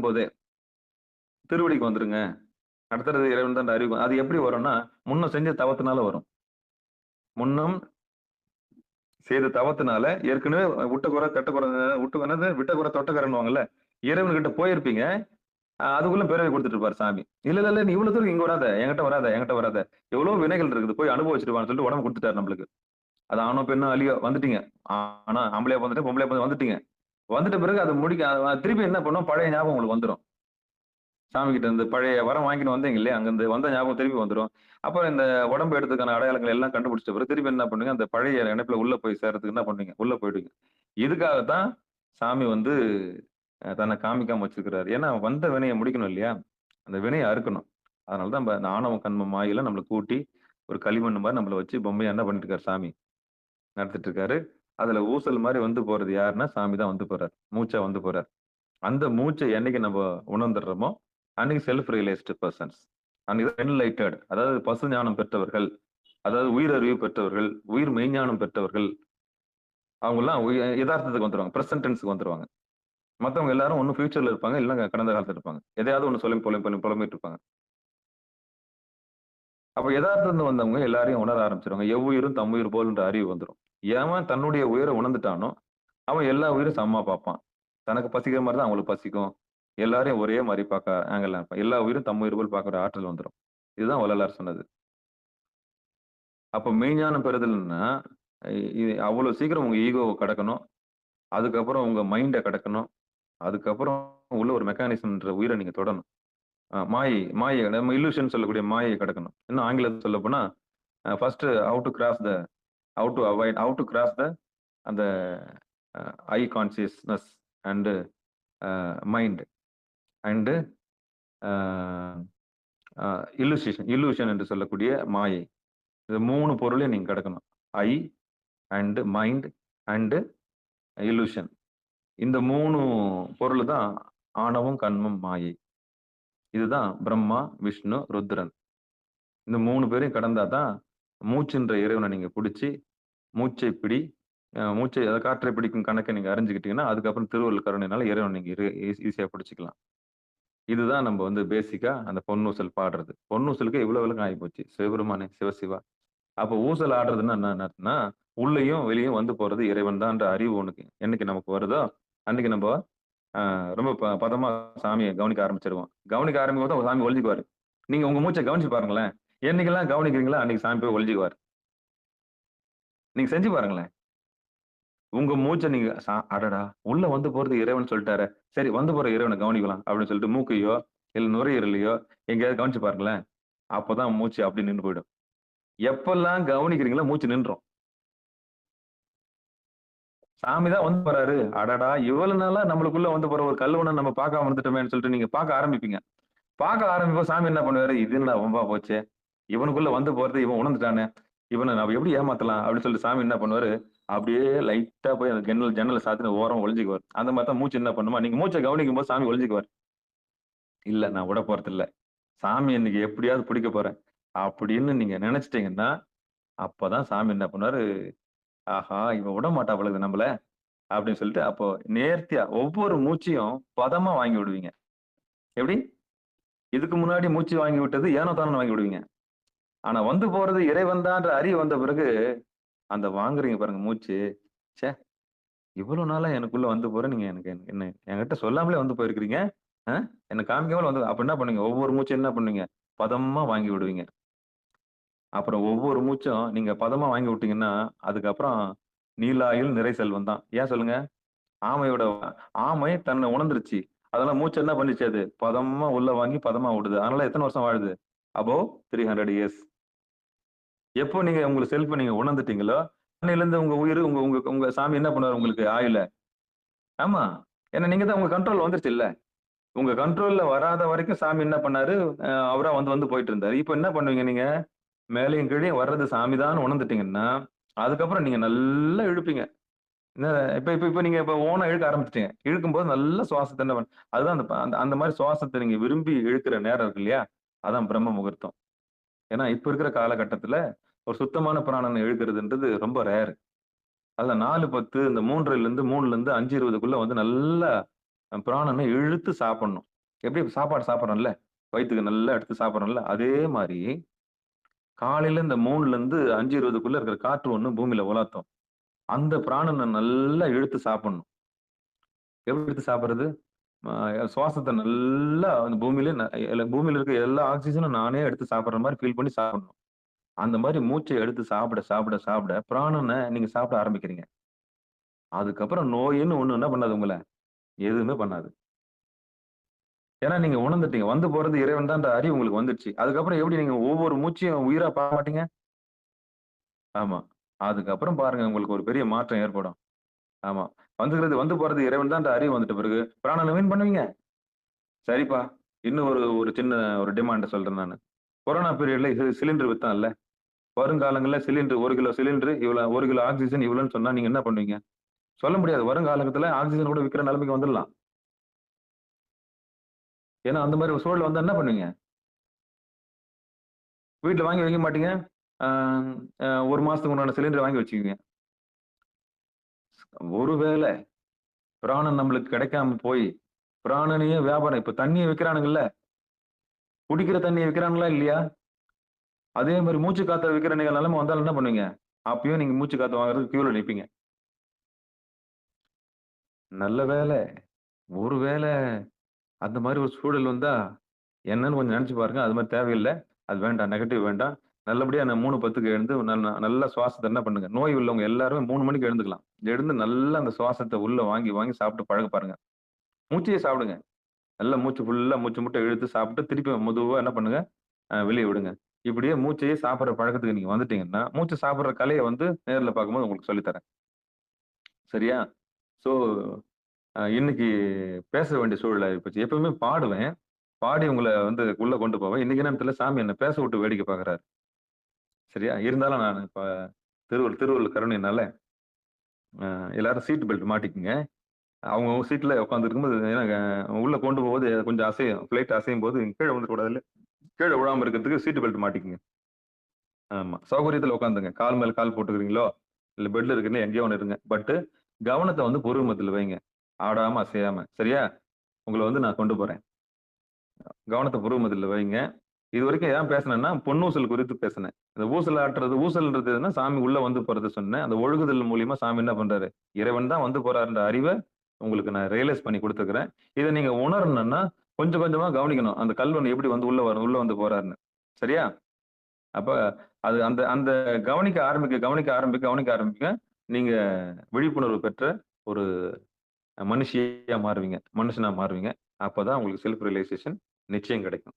போதே திருவடிக்கு வந்துருங்க. அடுத்தது இறைவன் தான் அறிவு. அது எப்படி வரும்னா, முன்னம் செஞ்ச தவத்தினால வரும். முன்னம் செய்த தவத்தினால ஏற்கனவே விட்ட குறை தொட்டக்குறைன்னுவாங்கல்ல, இறைவன் கிட்ட போயிருப்பீங்க. அதுக்குள்ள பிறவி கொடுத்துட்டு இருப்பாரு சாமி. இல்ல நீ இவ்வளவு தூரம் இங்க என்கிட்ட வராத, எவ்வளவு வினைகள் இருக்குது, போய் அனுபவிச்சிருவான்னு சொல்லிட்டு உடம்பு கொடுத்துட்டாரு நம்மளுக்கு. அது ஆணோ பெண்ணோ அழியோ வந்துட்டீங்க. ஆனா ஆம்பளையா வந்துட்டு பொம்பளையா வந்துட்டீங்க. வந்துட்ட பிறகு அது திருப்பி என்ன பண்ணும்? பழைய ஞாபகம் உங்களுக்கு வந்துடும். சாமி கிட்ட இருந்து பழைய வரம் வாங்கிட்டு வந்தீங்க இல்லையா, அங்கிருந்து வந்த ஞாபகம் திருப்பி வந்துடும். அப்புறம் இந்த உடம்பு எடுத்துக்கான அடையாளங்கள் எல்லாம் கண்டுபிடிச்ச பிறகு திருப்பி என்ன பண்ணுவீங்க? அந்த பழைய நினைப்புல உள்ள போய் சேர்றதுக்கு என்ன பண்ணுவீங்க? உள்ள போயிடுவீங்க. இதுக்காகத்தான் சாமி வந்து தன்னை காமிக்காம வச்சிருக்கிறாரு. ஏன்னா வந்த வினையை முடிக்கணும் இல்லையா, அந்த வினையை அறுக்கணும். அதனாலதான் இந்த ஆணவ கண்ம மாயில நம்மளை கூட்டி ஒரு களிமண் மாதிரி நம்மள வச்சு பொம்மையா என்ன பண்ணிட்டு இருக்காரு சாமி நடத்திட்டு இருக்காரு. அதுல ஊசல் மாதிரி வந்து போறது யாருன்னா சாமி தான் வந்து போறாரு. மூச்சா வந்து போறாரு. அந்த மூச்சை என்னைக்கு நம்ம உணர்ந்துடுறோமோ அன்னைக்கு செல்ஃப் ரியலைஸ்டு பர்சன்ஸ். அன்னைக்கு என்லைட்டட், அதாவது பசு ஞானம் பெற்றவர்கள், அதாவது உயிரறிவு பெற்றவர்கள், உயிர் மெய்ஞானம் பெற்றவர்கள், அவங்க எல்லாம் யதார்த்தத்துக்கு வந்துருவாங்க, பிரசன்ட் டென்ஸ்க்கு வந்துருவாங்க. மத்தவங்க எல்லாரும் ஒன்னும் ஃபியூச்சர்ல இருப்பாங்க, இல்ல கடந்த காலத்துல இருப்பாங்க. எதையாவது ஒண்ணு சொல்லி புலம்பிட்டு இருப்பாங்க. அப்ப யதார்த்தத்துல வந்தவங்க எல்லாரையும் உணர ஆரம்பிச்சிருவாங்க. எவ்வுயிரும் தம்முயிர் போல்ன்ற அறிவு வந்துரும். எவன் தன்னுடைய உயிரை உணர்ந்துட்டானோ அவன் எல்லா உயிரும் சமமா பார்ப்பான். தனக்கு பசிக்கிற மாதிரி தான் அவங்களுக்கு பசிக்கும். எல்லாரையும் ஒரே மாதிரி பார்க்க ஆங்கிள் இருப்பான். எல்லா உயிரும் தம் உயிர் போல் பார்க்கிற ஆற்றல் வந்துரும். இதுதான் வள்ளலார் சொன்னது. அப்ப மெய்ஞானம் பெறுதல்னா இது அவ்வளவு சீக்கிரம் உங்க ஈகோவை கடக்கணும். அதுக்கப்புறம் உங்க மைண்டை கடக்கணும். அதுக்கப்புறம் உள்ள ஒரு மெக்கானிசம்ன்ற உயிரை நீங்க தொடணும். மாயை நம்ம இல்லூஷன் சொல்லக்கூடிய மாயை கடக்கணும். இன்னும் ஆங்கிலத்தில் சொல்ல போனா first how to cross the அந்த I consciousness and mind and illusion என்று சொல்லக்கூடிய மாயை. இது 3 பொருளையும் நீங்க கடக்கணும். I and mind and illusion. இந்த 3 பொருள் தான் ஆணவம், கண்மம், மாயை. இதுதான் பிரம்மா, விஷ்ணு, ருத்ரன். இந்த 3 பேரையும் கடந்தா தான் மூச்சுன்ற இறைவனை நீங்க பிடிச்சி மூச்சை பிடி, மூச்சை அதை காற்றை பிடிக்கும் கணக்கை நீங்க அறிஞ்சுக்கிட்டீங்கன்னா அதுக்கப்புறம் திருவள்ளுவர் கருணையினால இறைவன் நீங்க ஈஸியா பிடிச்சிக்கலாம். இதுதான் நம்ம வந்து பேசிக்கா அந்த பொன்னூசல் பாடுறது. பொன்னூசலுக்கு இவ்வளவு விளக்கம் ஆகி போச்சு. சிவபெருமானே, சிவசிவா. அப்ப ஊசல் ஆடுறதுன்னா என்னன்னா உள்ளேயும் வெளியும் வந்து போறது இறைவன் தான்ன்ற அறிவு உனக்கு என்னைக்கு நமக்கு வருதோ அன்னைக்கு நம்ம ரொம்ப பதமா சாமியை கவனிக்க ஆரம்பிச்சிருவோம். கவனிக்க ஆரம்பிக்கும் போது சாமி ஒழிஞ்சுக்குவாரு. நீங்க உங்க மூச்சை கவனிச்சு பாருங்களேன். என்னைக்கெல்லாம் கவனிக்கிறீங்களா அன்னைக்கு சாமி போய் ஒழிஞ்சுக்குவார். நீங்க செஞ்சு பாருங்களேன். உங்க மூச்சை நீங்க அடடா உள்ள வந்து போறது இறைவன் சொல்லிட்டாரு, சரி வந்து போற இறைவனை கவனிக்கலாம் அப்படின்னு சொல்லிட்டு மூக்கையோ இல்ல நுரையீரலையோ எங்கேயாவது கவனிச்சு பாருங்களேன். அப்பதான் மூச்சு அப்படி நின்று போயிடும். எப்பெல்லாம் கவனிக்கிறீங்களோ மூச்சு நின்றோம். சாமி தான் வந்து போறாரு. அடடா இவ்வளவு நாளா நம்மளுக்குள்ள வந்து போற ஒரு கல்லுவனை நம்ம பார்க்காம வந்துட்டோமேன்னு சொல்லிட்டு நீங்க பார்க்க ஆரம்பிப்பீங்க. பார்க்க ஆரம்பிப்போம் சாமி என்ன பண்ணுவாரு, இது என்ன ரொம்ப போச்சு, இவனுக்குள்ள வந்து போறது இவன் உணர்ந்துட்டானே, இவனை நம்ம எப்படி ஏமாத்தலாம் அப்படின்னு சொல்லிட்டு சாமி என்ன பண்ணுவாரு, அப்படியே லைட்டா போய் அந்த ஜன்னலை சாத்தின ஓரம் ஒளிஞ்சுக்குவார். அந்த மாதிரி தான் மூச்சு என்ன பண்ணுமா, நீங்க மூச்சை கவனிக்கும் போது சாமி ஒளிஞ்சுக்குவார். இல்ல நான் விட போறது இல்ல, சாமி இன்னைக்கு எப்படியாவது பிடிக்க போறேன் அப்படின்னு நீங்க நினைச்சிட்டீங்கன்னா அப்பதான் சாமி என்ன பண்ணாரு, ஆஹா இவன் விட மாட்டா பழகுது நம்மள அப்படின்னு சொல்லிட்டு அப்போ நேர்த்தியா ஒவ்வொரு மூச்சையும் பதமா வாங்கி விடுவீங்க. எப்படி இதுக்கு முன்னாடி மூச்சு வாங்கி விட்டது ஏனோ தானோ வாங்கி விடுவீங்க. ஆனா வந்து போறது இறைவன் தான்ற அறிவு வந்த பிறகு அந்த வாங்குறீங்க பாருங்க மூச்சு, சே இவ்வளவு நாளா எனக்குள்ள வந்து போற நீங்க எனக்கு என்ன என்கிட்ட சொல்லாமலே வந்து போயிருக்கிறீங்க, என்ன காமிக்காமல வந்து அப்ப என்ன பண்ணுவீங்க, ஒவ்வொரு மூச்சும் என்ன பண்ணுவீங்க பதமா வாங்கி விடுவீங்க. அப்புறம் ஒவ்வொரு மூச்சும் நீங்க பதமா வாங்கி விட்டீங்கன்னா அதுக்கப்புறம் நீலாயில் நிறை செல்வம் தான். ஏன் சொல்லுங்க, ஆமை தன்னை உணர்ந்துருச்சு, அதெல்லாம் மூச்சு என்ன பண்ணிச்சு, அது பதமா உள்ள வாங்கி பதமா விடுது. அதனால எத்தனை வருஷம் வாழுது, அபோவ் 300 இயர்ஸ். எப்போ நீங்க உங்க செல்ஃபை நீங்க உணர்ந்துட்டீங்களோ அன்னையில இருந்து உங்க உயிர் உங்க உங்க உங்க சாமி என்ன பண்ணுவார் உங்களுக்கு ஆயுள. ஆமா, ஏன்னா நீங்க தான் உங்க கண்ட்ரோல் வந்துருச்சு இல்ல. உங்க கண்ட்ரோல்ல வராத வரைக்கும் சாமி என்ன பண்ணாரு, அவரா வந்து வந்து போயிட்டு இருந்தாரு. இப்ப என்ன பண்ணுவீங்க, நீங்க மேலையும் கீழே வர்றது சாமி தான் உணர்ந்துட்டீங்கன்னா அதுக்கப்புறம் நீங்க நல்லா இழுப்பீங்க. இப்ப நீங்க இப்ப ஓனா இழுக்க ஆரம்பிச்சிட்டீங்க. இழுக்கும் போது நல்ல சுவாசத்தை என்ன பண்ண, அதுதான் அந்த மாதிரி சுவாசத்தை நீங்க விரும்பி இழுக்கிற நேரம் இருக்கு இல்லையா, அதான் பிரம்ம முகூர்த்தம். ஏன்னா இப்ப இருக்கிற காலகட்டத்துல ஒரு சுத்தமான பிராணனை இழுக்கிறதுன்றது ரொம்ப ரேர். அதுல 4:10 இந்த 3ல இருந்து 5:20 வந்து நல்ல பிராணனை இழுத்து சாப்பிடணும். எப்படி சாப்பாடு சாப்பிடறோம்ல, வயிற்றுக்கு நல்லா எடுத்து சாப்பிடறோம்ல, அதே மாதிரி காலையில இந்த 3ல இருந்து 5:20 இருக்கிற காற்று ஒண்ணு பூமியில உலாத்தும். அந்த பிராணனை நல்லா இழுத்து சாப்பிடணும். எப்படி எடுத்து சாப்பிடுறது, சுவாசத்தை நல்லா அந்த பூமியில இருக்க எல்லா ஆக்சிஜனும் நானே எடுத்து சாப்பிடுற மாதிரி ஃபீல் பண்ணி சாப்பிடணும். அந்த மாதிரி மூச்சை எடுத்து சாப்பிட சாப்பிட சாப்பிட பிராணனை நீங்க சாப்பிட ஆரம்பிக்கிறீங்க. அதுக்கப்புறம் நோயின்னு ஒண்ணு என்ன பண்ணாது, உங்களை எதுவுமே பண்ணாது. ஏன்னா நீங்க உணர்ந்துட்டீங்க, வந்து போறது இறைவன் தான் அறிவு உங்களுக்கு வந்துடுச்சு. அதுக்கப்புறம் எப்படி நீங்க ஒவ்வொரு மூச்சையும் உயிரா பார்க்க மாட்டீங்க. ஆமா, அதுக்கப்புறம் பாருங்க உங்களுக்கு ஒரு பெரிய மாற்றம் ஏற்படும். ஆமா, வந்து போறது இறைவன் தான் அறிவு வந்துட்ட பிறகு பிராணனை வீண் பண்ணுவீங்க. சரிப்பா, இன்னும் ஒரு சின்ன ஒரு டிமாண்ட் சொல்றேன் நானு. கொரோனா பீரியட்ல சிலிண்டர் வித்தான் இல்ல, வருங்காலங்களில் சிலிண்டர் 1 கிலோ சிலிண்டர் இவ்வளோ, 1 கிலோ ஆக்சிஜன் இவ்வளோன்னு சொன்னா நீங்க என்ன பண்ணுவீங்க? சொல்ல முடியாது. வருங்காலத்துல ஆக்சிஜன் கூட விற்கிற நிலைமைக்கு வந்துடலாம். ஏன்னா அந்த மாதிரி ஒரு சூழல் வந்தா என்ன பண்ணுவீங்க? வீட்டுல வாங்கி வைக்க மாட்டீங்க. ஒரு மாசத்துக்கு முன்னாடி சிலிண்டர் வாங்கி வச்சுக்குவீங்க. ஒருவேளை பிராணன் நம்மளுக்கு கிடைக்காம போய் பிராணனையும் வியாபாரம், இப்ப தண்ணியை விற்கிறானுங்கல்ல, குடிக்கிற தண்ணியை விற்கிறாங்களா இல்லையா? அதே மாதிரி மூச்சு காத்த விற்கிற நிலைமை வந்தாலும் என்ன பண்ணுவீங்க? அப்பயும் நீங்க மூச்சு காத்து வாங்குறதுக்கு கியூல நிற்பீங்க. நல்ல வேலை, ஒருவேளை அந்த மாதிரி ஒரு சூழல் வந்தா என்னன்னு கொஞ்சம் நினைச்சு பாருங்க. அது மாதிரி தேவையில்லை, அது வேண்டாம், நெகட்டிவ் வேண்டாம். நல்லபடியா நான் 3:10க்கு எழுந்து நல்ல சுவாசத்தை என்ன பண்ணுங்க, நோய் உள்ளவங்க எல்லாருமே 3 மணிக்கு எழுந்துக்கலாம். எழுந்து நல்லா அந்த சுவாசத்தை உள்ள வாங்கி வாங்கி சாப்பிட்டு பழக பாருங்க. மூச்சையே சாப்பிடுங்க. நல்லா மூச்சு ஃபுல்லா மூச்சு முட்டை இழுத்து சாப்பிட்டு திருப்பி மெதுவா என்ன பண்ணுங்க, வெளியே விடுங்க. இப்படியே மூச்சையே சாப்பிட்ற பழக்கத்துக்கு நீங்க வந்துட்டீங்கன்னா, மூச்சு சாப்பிட்ற கலையை வந்து நேர்ல பார்க்கும்போது உங்களுக்கு சொல்லித்தரேன். சரியா? ஸோ இன்னைக்கு பேச வேண்டிய சூழல் ஆயிப்போச்சு. எப்பவுமே பாடுவேன், பாடி உங்களை வந்து உள்ள கொண்டு போவேன். இன்னைக்கு நேரத்துல சாமி என்ன பேச விட்டு வேடிக்கை பார்க்கறாரு. சரியா? இருந்தாலும் நான் இப்ப திருவள்ளுவர் கருணையினால எல்லாரும் சீட் பெல்ட் மாட்டிக்குங்க. அவங்க சீட்ல உட்கார்ந்து இருக்கும்போது உள்ள கொண்டு போகும்போது கொஞ்சம் அசையும், ஃபிளைட் அசையும் போது கீழே வந்துடக்கூடாது, கீழே விழாம இருக்கிறதுக்கு சீட் பெல்ட் மாட்டிக்குங்க. ஆமா, சௌகரியத்துல உட்காந்துங்க. கால் மேல கால் போட்டுக்கிறீங்களோ இல்ல பெட்ல இருக்குன்னு எங்கேயோ ஒன்று இருங்க. பட் கவனத்தை வந்து பொறுமத்தில் வைங்க, ஆடாம அசையாம. சரியா? உங்களை வந்து நான் கொண்டு போறேன். கவனத்தை பொறுமத்தில் வைங்க. இது வரைக்கும் ஏன் பேசினேன்னா பொன்னூசல் குறித்து பேசினேன். இந்த ஊசல் ஆட்டுறது, ஊசல்ன்றது எதுனா சாமி உள்ள வந்து போறது சொன்னேன். அந்த ஒழுகுதல் மூலியமா சாமி என்ன பண்றாரு, இறைவன் தான் வந்து போறாருன்ற அறிவை உங்களுக்கு நான் ரியலைஸ் பண்ணி கொடுத்துக்கிறேன். இதை நீங்க உணரணும்னா கொஞ்சம் கொஞ்சமா கவனிக்கணும், அந்த கல்வன் எப்படி வந்து உள்ள வந்து போறாருன்னு. சரியா? அப்ப அது அந்த அந்த கவனிக்க ஆரம்பிக்க நீங்க விழிப்புணர்வு பெற்ற ஒரு மனுஷனா மாறுவீங்க. அப்பதான் உங்களுக்கு செல்ஃப் ரியலைசேஷன் நிச்சயம் கிடைக்கும்.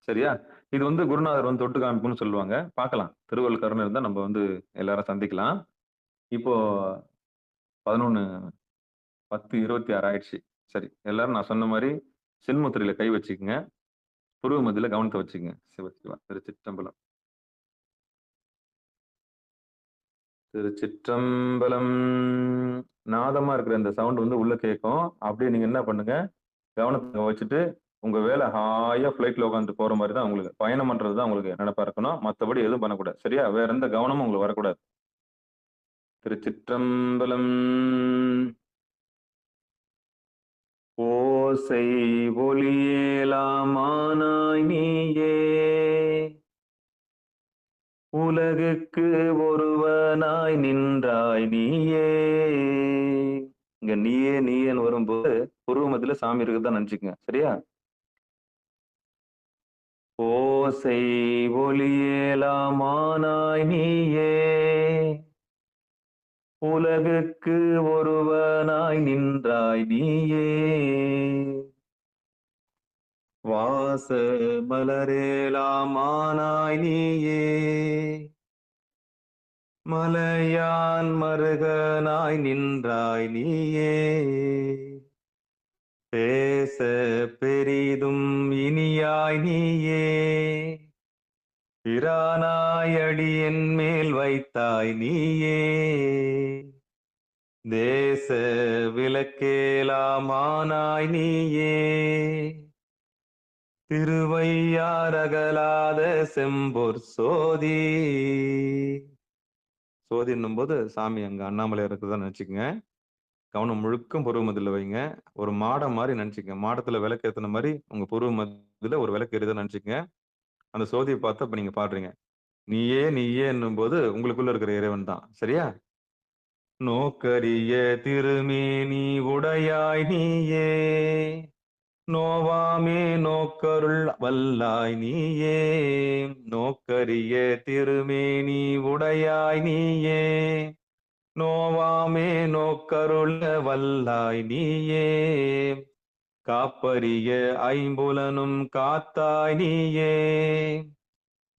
சரியா? இது வந்து குருநாதர் வந்து தொட்டு காமிப்புன்னு சொல்லுவாங்க. பார்க்கலாம், திருவள்ளுவர் கருணை இருந்தா நம்ம வந்து எல்லாரும் சந்திக்கலாம். இப்போ 11:10:26 ஆயிடுச்சு. சரி, எல்லாரும் நான் சொன்ன மாதிரி சின்முத்திரையில கை வச்சுக்கங்க, புருவ மத்தியில கவனத்தை வச்சுக்கங்க. சிவசிவா. திருச்சிற்றம்பலம். திருச்சிற்றம்பலம். நாதமா இருக்கிற இந்த சவுண்ட் வந்து உள்ள கேட்கும். அப்படியே நீங்க என்ன பண்ணுங்க, கவனத்தை வச்சுட்டு உங்க வேலை ஹாயா ஃபிளைட்ல உட்காந்து போற மாதிரி தான் உங்களுக்கு பயணம் பண்றதுதான் உங்களுக்கு நினைப்பா இருக்கணும். மற்றபடி எதுவும் பண்ணக்கூடாது. சரியா? வேற எந்த கவனமும் உங்களுக்கு வரக்கூடாது. திருச்சிற்றம்பலம். ஓசை ஒளியேலாமானாய் நீயே, உலகுக்கு ஒருவனாய் நின்றாய் நீயே. இங்க நீயே நீயேன்னு வரும்போது புருவமத்தில சாமி இருக்குதான் நினைச்சுக்கங்க. சரியா? ஓசை ஒளியேலாமானாய் நீயே, உலகுக்கு ஒருவனாய் நின்றாய் நீயே. வாச மலரேலாமானாய் நீயே, மலையான் மருகனாய் நின்றாய் நீயே. பேச பெரிதும் இனியாய் நீயே, பிரானாய் அடியன் மேல் வைத்தாய் நீயே. தேச விளக்கேலாமானாய் நீயே, திருவையாரகலாத செம்பொற் சோதி. சோதின்னும் போது சாமி அங்க அண்ணாமலை இருக்குதான் நினைச்சுக்கங்க. கவனம் முழுக்கும் புருவ மத்தியில வைங்க. ஒரு மாடம் மாதிரி நினைச்சுக்கங்க. மாடத்துல விளக்கு ஏத்துன மாதிரி உங்க புருவ மத்தியில ஒரு விளக்கு எரியுதுன்னு நினைச்சுக்கங்க. அந்த சோதியை பார்த்து அப்ப நீங்க பாடுறீங்க, நீயே நீயே என்னும் போது உங்களுக்குள்ள இருக்கிற இறைவன் தான். சரியா? நோக்கரிய திருமேனி உடையாய் நீயே, நோவாமே நோக்கருள் வல்லாய் நீயே. நோக்கரிய திருமேனி உடையாய் நீயே, நோவாமே நோக்கருள வல்லாய் நீயே. காப்பரிய ஐம்புலனும் காத்தாய் நீயே,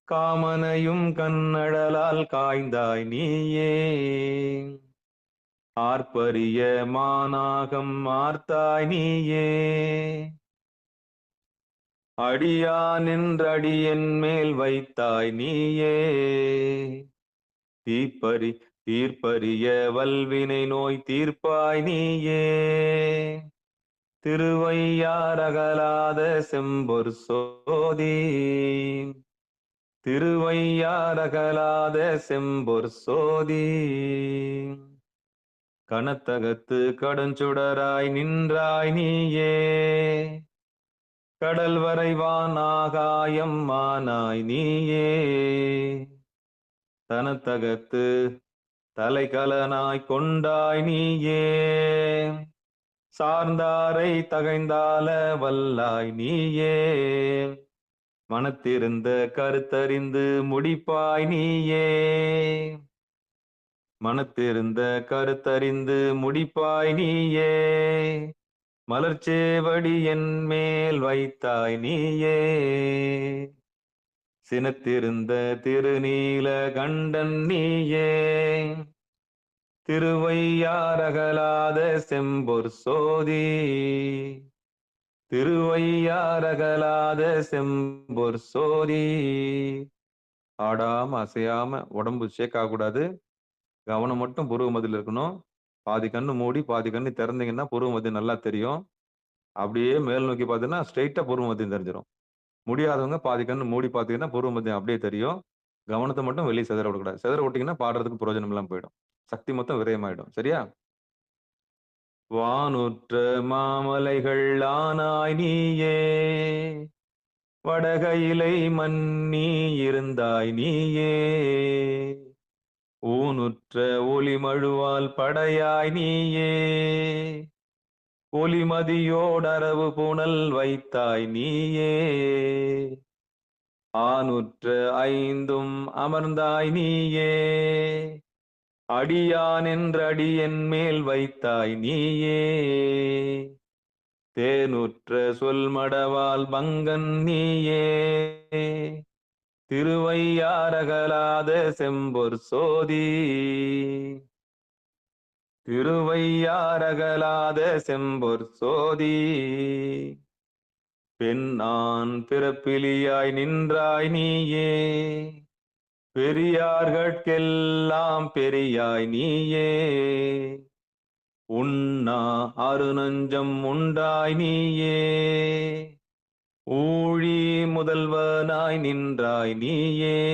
காமனையும் கண்ணடலால் காய்ந்தாய் நீயே. ஆர்ப்பரிய மானாகம் ஆர்த்தாய் நீயே, அடியான் என்றடியன் மேல் வைத்தாய் நீயே. தீர்ப்பரிய வல்வினை நோய் தீர்ப்பாய் நீயே. திருவையாரகலாத செம்பொற் சோதி. திருவையாரகலாத செம்பொற் சோதி. கனத்தகத்து கடுஞ்சுடராய் நின்றாய் நீயே. கடல் வரைவான் ஆகாயம் ஆனாய் நீயே. தனத்தகத்து தலைக்கலனாய் கொண்டாய் நீயே. சார்ந்தாரை தகைந்தால வல்லாய் நீயே. மனத்திருந்த கருத்தறிந்து முடிப்பாய் நீயே. மனத்திருந்த கருத்தறிந்து முடிப்பாய் நீயே. மலர்ச்சேவடி என் மேல் வைத்தாய் நீயே. சினத்திருந்த திருநீல கண்டன் நீயே. திருவையாரகலாத செம்பொற் சோதி. திருவையாரகலாத செம்பொற் சோதி. ஆடாம அசையாம உடம்பு ஷேக் ஆகக்கூடாது. கவனம் மட்டும் புருவ மத்தியில் இருக்கணும். பாதி கண்ணு மூடி பாதி கண்ணு திறந்தீங்கன்னா புருவ மத்தியம் நல்லா தெரியும். அப்படியே மேல் நோக்கி பார்த்தீங்கன்னா ஸ்ட்ரெயிட்டா புருவ மத்தியம் தெரிஞ்சிடும். முடியாதவங்க பாதி கண்ணு மூடி பார்த்தீங்கன்னா புருவ மத்தியம் அப்படியே தெரியும். கவனத்தை மட்டும் வெளியே செதற விடக்கூடாது. செதற விட்டீங்கன்னா பாடுறதுக்கு பிரயோஜனம் எல்லாம் போயிடும். சக்தி மொத்தம் விரயமாயிடும். சரியா? வானுற்ற மாமலைகள் ஆனாய் நீயே. வடகையிலை மன்னி இருந்தாய் நீயே. ஊனுற்ற ஒளிமழுவால் படையாய் நீயே. ஒளிமதியோடரவு புனல் வைத்தாய் நீயே. ஆனுற்ற ஐந்தும் அமர்ந்தாய் நீயே. அடியான் என்றடியன் மேல் வைத்தாய் நீயே. தேனுற்ற சொல்மடவால் பங்கன் நீயே. திருவையாரகலாத செம்பொற் சோதி. திருவையாரகலாத செம்பொற் சோதி. பெண்ணான் பிறப்பிலியாய் நின்றாய் நீயே. பெரியார்கட்கெல்லாம் பெரியாய் நீயே. உண்ணா அருநஞ்சம் உண்டாய் நீயே. ஊழி முதல்வனாய் நின்றாய் நீயே.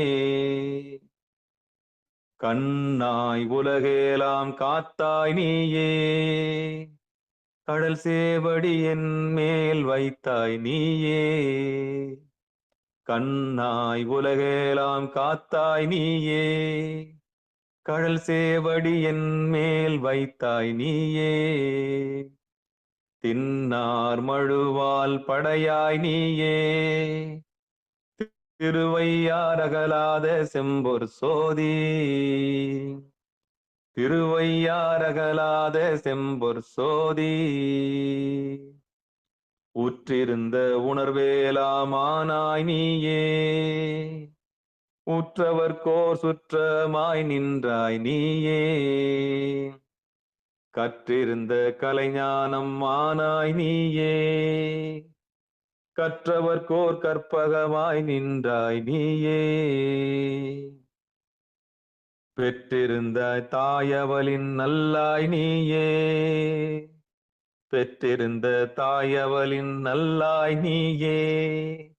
கண்ணாய் உலகேலாம் காத்தாய் நீயே. கடல் சேவடி என் மேல் வைத்தாய் நீயே. கண்ணாய் உலகேலாம் காத்தாய் நீயே. கடல் சேவடி என் மேல் வைத்தாய் நீயே. தின்னார் மழுவால் படையாய் நீயே. திருவையாரகலாத செம்பொற் சோதி. திருவையாரகலாத செம்பொற் சோதி. உற்றிருந்த உணர்வேலாமானாய் நீயே. உற்றவர்கோர் சுற்றமாய் நின்றாய் நீயே. கற்றிருந்த கலைஞானம் ஆனாய் நீயே. கற்றவர்கோர் கற்பகமாய் நின்றாய் நீயே. பெற்றிருந்த தாயவளின் நல்லாய் நீயே. பெற்றிருந்த தாயவளின் நல்லாய் நீயே.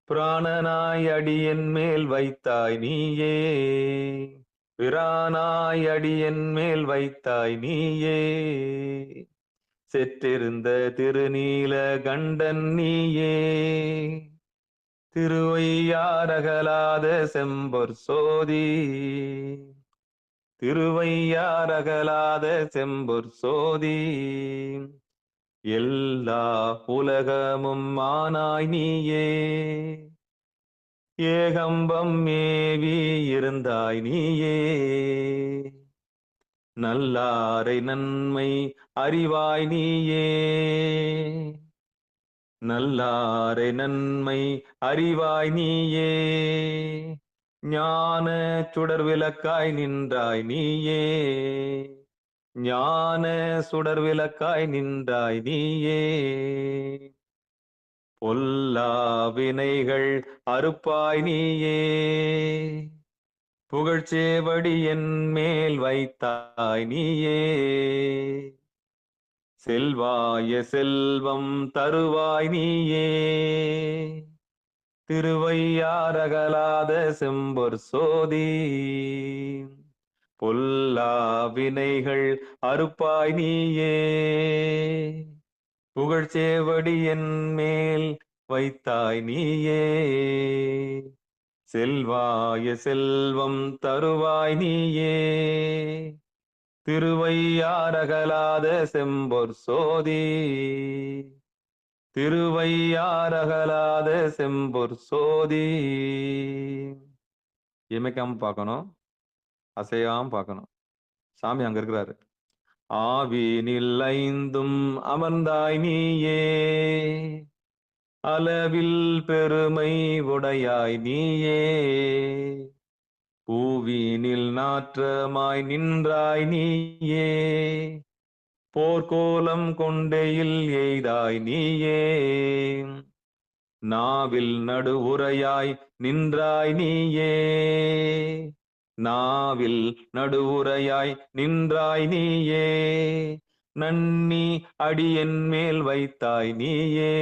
பிராணனாய் அடியன் மேல் வைத்தாய் நீயே. பிரானாய் அடியன் மேல் வைத்தாய் நீயே. செற்றிருந்த திருநீல கண்டன் நீயே. திருவையாரகலாத செம்பொற் சோதி. திருவையாரகலாத செம்பொற் சோதி. எல்லா உலகமும் ஆனாய் நீயே. ஏகம்பம் மேவி இருந்தாய் நீயே. நல்லாரை நன்மை அறிவாய் நீயே. நல்லாரை நன்மை அறிவாய் நீயே. ஞான சுடர் விளக்காய் நின்றாய் நீயே. ஞான சுடர் விளக்காய் நின்றாய் நீயே. பொல்லா வினைகள் அறுப்பாய் நீயே, புகழ்ச்சேவடி என் மேல் வைத்தாய் நீயே. செல்வாய செல்வம் தருவாய் நீயே, திருவையாரகலாத செம்பொற் சோதி. பொல்லா வினைகள் அறுப்பாய் நீயே, புகழ்ச்சேவடி என் மேல் வைத்தாய் நீயே. செல்வாய செல்வம் தருவாய் நீயே, திருவையாரகலாத செம்பொற் சோதி. திருவையாரகலாத செம்பொற் சோதி. இமைக்காம பார்க்கணும், அசையாம பார்க்கணும். சாமி அங்க இருக்கிறாரு. ஆவினில் ஐந்தும் அமர்ந்தாய் நீயே, அளவில் பெருமை உடையாய் நீயே. பூவினில் நாற்றமாய் நின்றாய் நீயே, போர்க்கோலம் கொண்டையில் எய்தாய் நீயே. நாவில் நடுவுரையாய் நின்றாய் நீயே, நாவில் நடுவுரையாய் நின்றாய் நீயே. நன்னி அடியன் மேல் வைத்தாய் நீயே,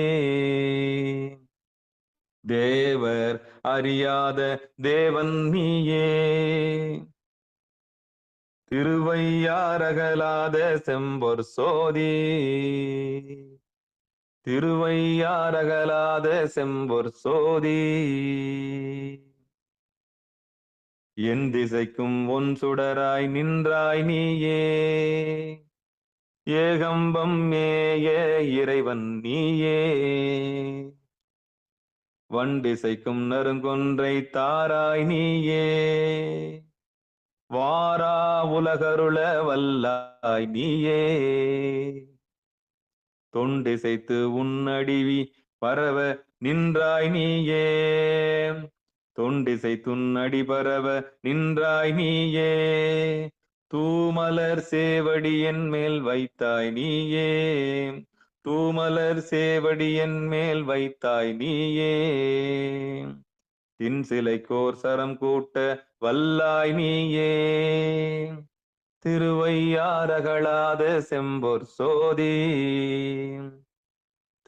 தேவர் அறியாத தேவன் நீயே. திருவையாரகலாத செம்பொற் சோதி. திருவையாரகலாத செம்பொற் சோதி. என் திசைக்கும் ஒன் சுடராய் நின்றாய் நீயே, ஏகம்பம் மேய இறைவன் நீயே. வண்டிசைக்கும் நறுங்கொன்றை தாராய் நீயே, வாரா உலகருள வல்லாய் நீயே. தொண்டிசைத்து உன்னடிவி பரவ நின்றாய் நீயே, தொண்டிசை துன்னடி பரவ நின்றாய் நீயே. தூமலர் சேவடி என் மேல் வைத்தாய் நீயே, தூமலர் சேவடி என் மேல் வைத்தாய் நீயே. தின் சிலைக்கோர் சரம் கூட்ட வல்லாய் நீயே, திருவையாரகலாத செம்பொற் சோதி.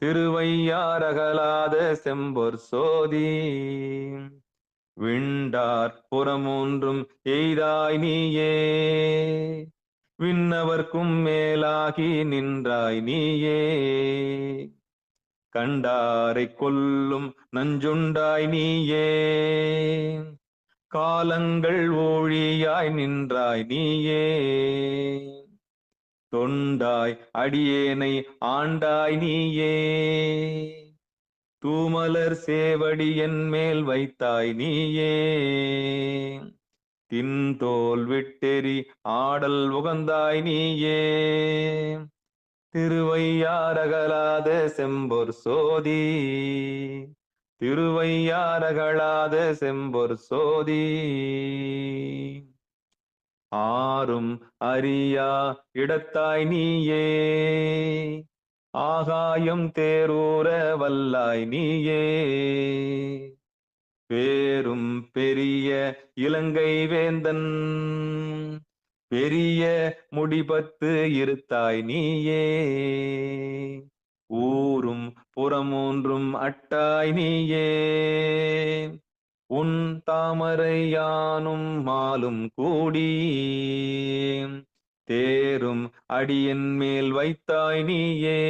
திருவையாரகலாத செம்பொற் சோதி. விண்டார் புறமூன்றும் எய்தாய் நீயே, விண்ணவர்க்கும் மேலாகி நின்றாய் நீயே. கண்டாரை கொல்லும் நஞ்சுண்டாய் நீயே, காலங்கள் ஊழியாய் நின்றாய் நீயே. தொண்டாய் அடியேனை ஆண்டாய் நீயே, தூமலர் சேவடி என் மேல் வைத்தாய் நீயே. தின்தோல் விட்டெறி ஆடல் உகந்தாய் நீயே, திருவையாரகலாத செம்பொற் சோதி. திருவையாரகலாத செம்பொற் சோதி. ஆரும் அறியா இடத்தாய் நீயே, ஆகாயம் தேரூர வல்லாய் நீயே. பேரும் பெரிய இலங்கை வேந்தன், பெரிய முடிபத்து இருத்தாய் நீயே. ஊரும் புறமூன்றும் அட்டாய் நீயே, உன் தாமரையானும் மாலும் கூடி. தேரும் அடியன் மேல் வைத்தாய் நீயே,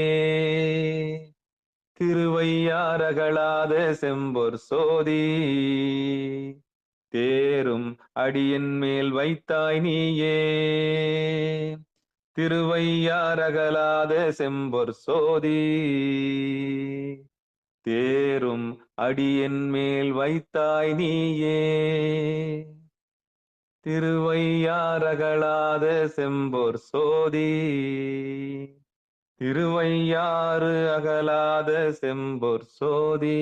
திருவையாரகலாத செம்பொற் சோதி. தேரும் அடியன் மேல் வைத்தாய் நீயே, திருவையாரகலாத செம்பொற் சோதி. தேரும் அடியன் மேல் வைத்தாய் நீயே, திருவையாரகலாத செம்பொற் சோதி. திருவையாறு அகலாத செம்பொற் சோதி.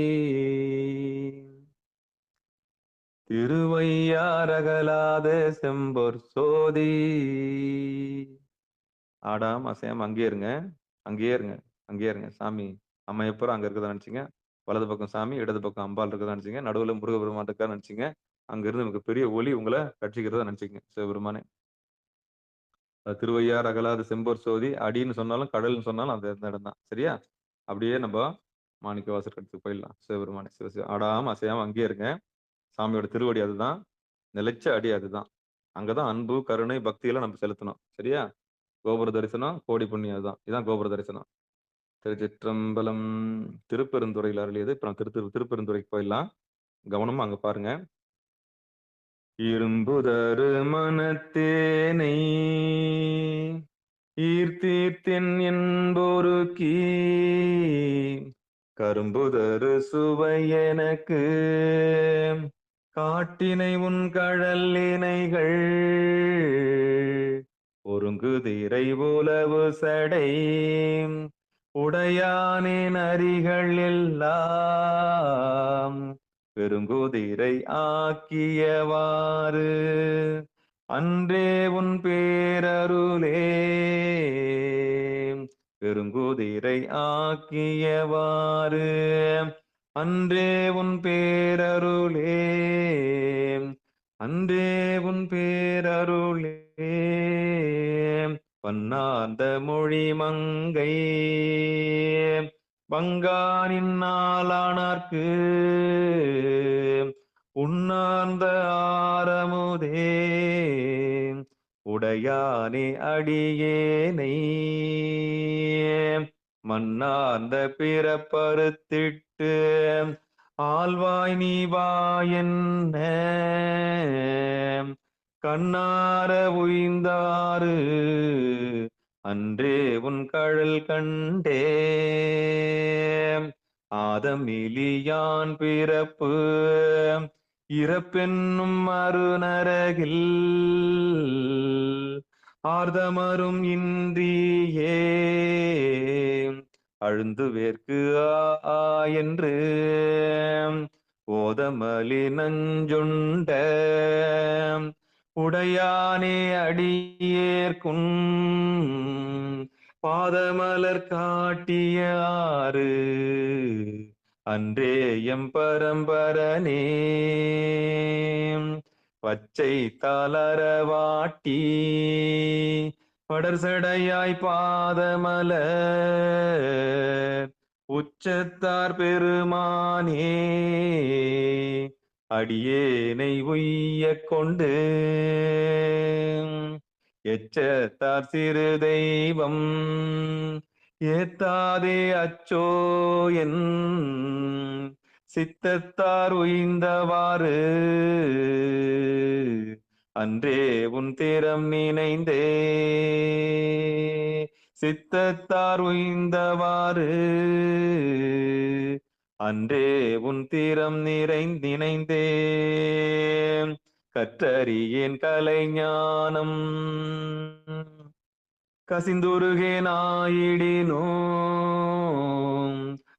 திருவையாரகலாத செம்பொற் சோதி. ஆடாம அசையாம அங்கேயே இருங்க, அங்கேயே இருங்க, அங்கேயே இருங்க. சாமி அம்மா எப்போ அங்க இருக்குதா நினைச்சீங்க? வலது பக்கம் சாமி, இடது பக்கம் அம்பாள் இருக்கதா நினைச்சுங்க. நடுவுல முருகப்பெருமான் இருக்காருன்னு நினைச்சுங்க. அங்கிருந்து நமக்கு பெரிய ஒளி உங்கள ரட்சிக்கிறதா நினைச்சுக்கங்க. சிவபெருமானே. திருவையாறு அகலாது செம்பொற் சோதி அடின்னு சொன்னாலும், கடல்ன்னு சொன்னாலும் அந்த அந்த இடம் தான். சரியா? அப்படியே நம்ப மாணிக்கவாசர் இடத்துக்கு போயிடலாம். சிவபெருமானே சிவ சிவ ஆடாம, அசையாம அங்கேயே இருங்க. சாமியோட திருவடி அதுதான். நிலைச்ச அடி அதுதான். அங்கதான் அன்பு, கருணை, பக்தியெல்லாம் நம்ம செலுத்தணும். சரியா? கோபுர தரிசனம், கோடி புண்ணியம் அதுதான். இதான் கோபுர தரிசனம். திருச்சிற்றம்பலம். திருப்பெருந்துறையில் அருளியது. இப்ப நம்ம திருப்பெருந்துறைக்கு போயிடலாம். கவனமா அங்க பாருங்க. இரும்புதரு மனத்தேனை ஈர்த்தீர்த்தென் என்பொருக்கீ கரும்புதரு சுவை எனக்கு காட்டினை உன் கழல் இணைகள் ஒருங்குதிரை உலவு சடை உடையானின் அரிகள் எல்லாம் பெருங்குதிரை ஆக்கியவாறு அன்றே உன் பேரருளே பெருங்குதிரை ஆக்கியவாறு அன்றே உன் பேரருளே அன்றே உன் பேரருளே பன்னார்ந்த மொழி மங்கை பங்கானின் நாளானார்க்கு உண்ணார்ந்த ஆரமுதே உடையானே அடியேனை மன்னார்ந்த பிறப்பறுத்திட்டு ஆழ்வாய் நீ வா என்ன கண்ணார உய்ந்தாறு அன்றே உன் கழல் கண்டே ஆதமிலியான் பிறப்பு இறப்பென்னும் மறுநரகில் ஆர்தமரும் இன்றியே அழுந்து வேர்க்கு ஆ என்று ஓதமலி நஞ்சுண்ட உடையானே அடியேற்கும் பாதமலர் காட்டியாறு அன்றே எம் பரம்பரனே பச்சை தளரவாட்டி படர்சடையாய் பாதமலர் உச்சத்தார் பெருமானே அடியேனை உய்ய கொண்டு எச்சத்தார் சிறு தெய்வம் ஏத்தாதே அச்சோ என் சித்தத்தார் உய்ந்தவாறு அன்றே உன் திறம் நினைந்தே சித்தத்தார் உய்ந்தவாறு அன்றே உன் திறம் நினைந்தே கற்றறியேன் கலைஞானம் கசிந்துருகேன் ஆயிடினோ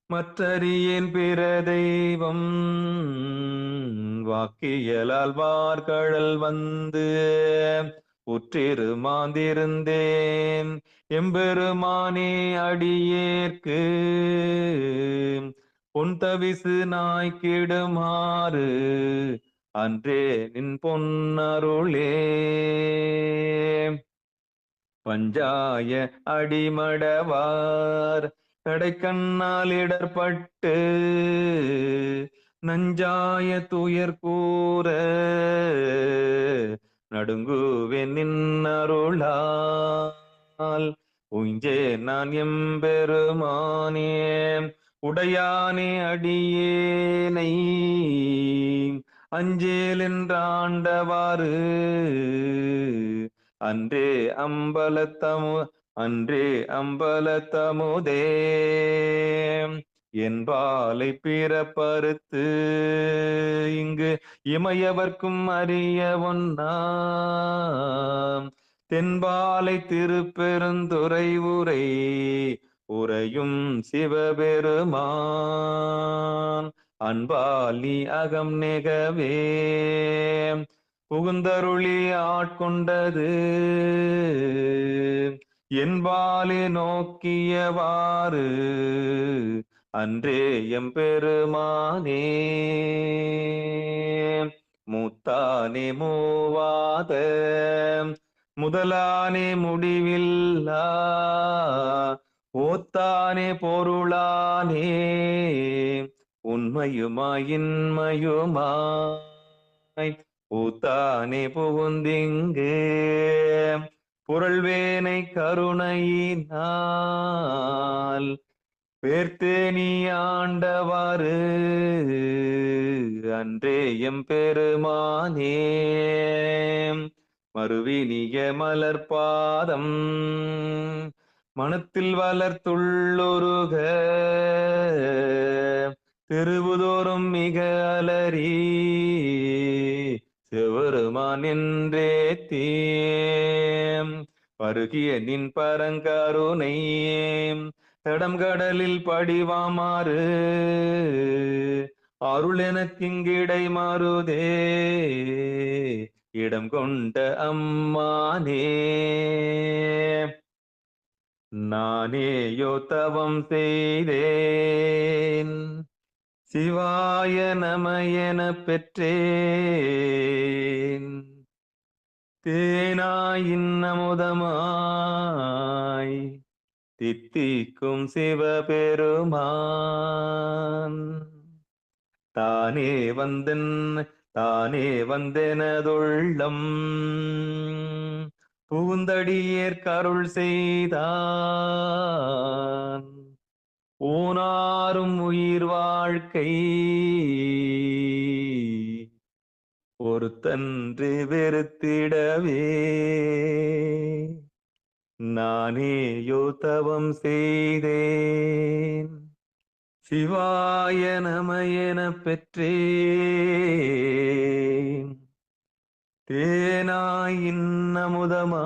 மற்றறியேன் பிற தெய்வம் வாக்கியலால் வார்கழல் வந்து உற்றிரு மாந்திருந்தேன் எம்பெருமானே அடியேற்கு பொன் தவிசு நாய்க்கிடுமாறு அன்றே நின் பொன்னருளே பஞ்சாய அடிமடவார் கடைக்கண்ணால் இடர்பட்டு நஞ்சாய துயர் கூற நடுங்குவேன் நின்னருளால் உஞ்சே நான் எம்பெருமானே உடையானே அடியேனை அஞ்சேல் என்றாண்டவாறு அன்றே அம்பலத்தமுதே என்பாலை பிறப்பறுத்து இங்கு இமையவர்க்கும் அறிய ஒன்னாம் தென்பாலை திருப்பெருந்துறை உரை உரையும் சிவபெருமான் அன்பால் நீ அகம் நெகவே புகுந்தருளி ஆட்கொண்டது என்பாலே நோக்கியவாறு அன்றே எம்பெருமானே மூத்தானே மூவாத முதலானே முடிவில்லா ஓத்தானே பொருளானே உண்மையுமாய் இன்மையுமாய் பூத்தானே புகுந்திங்கு புரள்வேனை கருணையினால் பேர்த்தே நீ ஆண்டவாறு அன்றே எம்பெருமானே மறுவினிய மலர்பாதம் மனத்தில் வளர்த்துள்ளொருக திருவுதோறும் மிக அலறி சிவருமான் என்றே தீம் பருகிய நின் பரங்கருணை தடம் கடலில் படிவாமாறு அருள் எனக்கிங்கிடை மாறுதே இடம் கொண்ட அம்மானே நானேயோ தவம் செய்தேன் சிவாய நமயன பெற்றேன் தேனாய் இன்னமுதமாய் தித்திக்கும் சிவபெருமான் தானே வந்தெனதுள்ளம் புகுந்தடியேற்கருள் செய்தான் ஊனாரும் உயிர் வாழ்க்கை ஒருத்தன்று வெறுத்திடவே நானேயோ தவம் செய்தேன் சிவாய நமயன பெற்றேன் தேனாய் இன்னமுதமாய்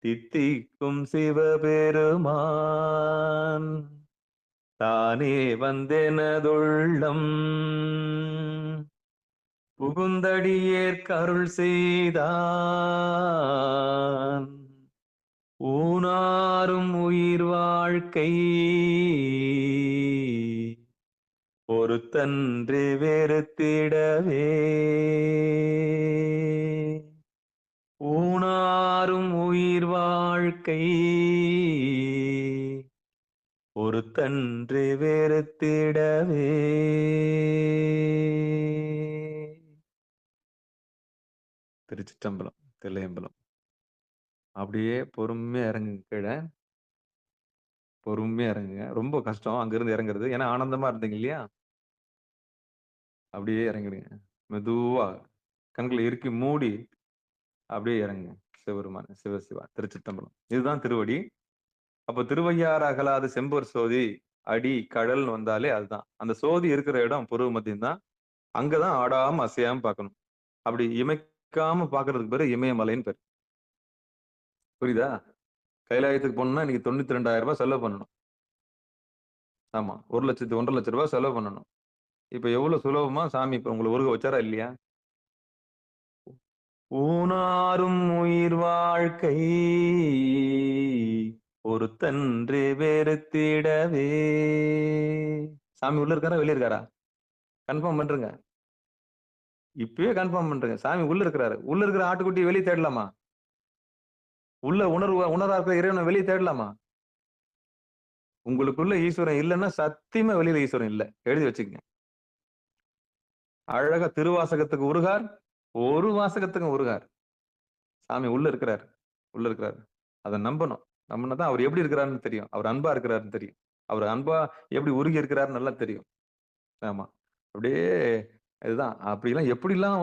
தித்திக்கும் சிவபெருமான் தானே வந்தெனதுள்ளம் புகுந்தடியேற்கருள் செய்தான் ஊனாரும் உயிர் வாழ்க்கை ஒருத்தன்று வெறுத்திடவே ஊனாரும் உயிர் வாழ்க்கை ஒருத்தன்று வெறுத்திடவே. திருச்சிற்றம்பலம், தில்லையம்பலம். அப்படியே பொறுமையா இறங்குங்க கீழே. பொறுமையா இறங்குங்க. ரொம்ப கஷ்டம் அங்கிருந்து இறங்குறது. ஏன்னா ஆனந்தமா இருந்தீங்க இல்லையா? அப்படியே இறங்கிடுங்க. மெதுவா கண்களை இறுக்கி மூடி அப்படியே இறங்குங்க. சிவபெருமான், சிவசிவா, திருச்சிற்றம்பலம். இதுதான் திருவடி. அப்போ திருவையாறு அகலாத செம்பொர் சோதி அடி கடல்னு வந்தாலே அதுதான். அந்த சோதி இருக்கிற இடம் புருவ மத்தியம் தான். அங்கதான் ஆடாம அசையாம பார்க்கணும். அப்படி இமைக்காம பாக்குறதுக்கு பேரு இமயமலைன்னு பேர். புரியுதா? கைலாயத்துக்கு போகணும்னா இன்னைக்கு 92,000 ரூபாய் செலவு பண்ணணும். ஆமா, 1,00,000 1,50,000 ரூபாய் செலவு பண்ணணும். இப்ப எவ்வளவு சுலபமா சாமி இப்ப உங்களை உருக வச்சாரா இல்லையா? ஊனாரும் உயிர் வாழ்க்கை ஒருத்தன்று வெறுத்திடவே. சாமி உள்ள இருக்காரா வெளியே இருக்காரா? கன்ஃபார்ம் பண்றங்க. இப்பயே கன்ஃபார்ம் பண்றங்க. சாமி உள்ள இருக்கிறாரு. உள்ள இருக்கிற ஆட்டுக்குட்டி வெளியே தேடலாமா? உள்ள உணர்வா இருக்கிற இறைவனை வெளியே தேடலாமா? உங்களுக்குள்ள ஈஸ்வரன் இல்லைன்னா சத்தியமா வெளியில ஈஸ்வரன் இல்லை. எழுதி வச்சுக்கங்க. அழகா திருவாசகத்துக்கு உருகார், ஒரு வாசகத்துக்கும் உருகார். சாமி உள்ள இருக்கிறார், உள்ள இருக்கிறார். அதை நம்பணும். நம்பினதான் அவர் எப்படி இருக்கிறாருன்னு தெரியும். அவர் அன்பா இருக்கிறாருன்னு தெரியும். அவர் அன்பா எப்படி உருகி இருக்கிறாருன்னு நல்லா தெரியும். ஆமா, அப்படியே இதுதான். அப்படிலாம் எப்படிலாம்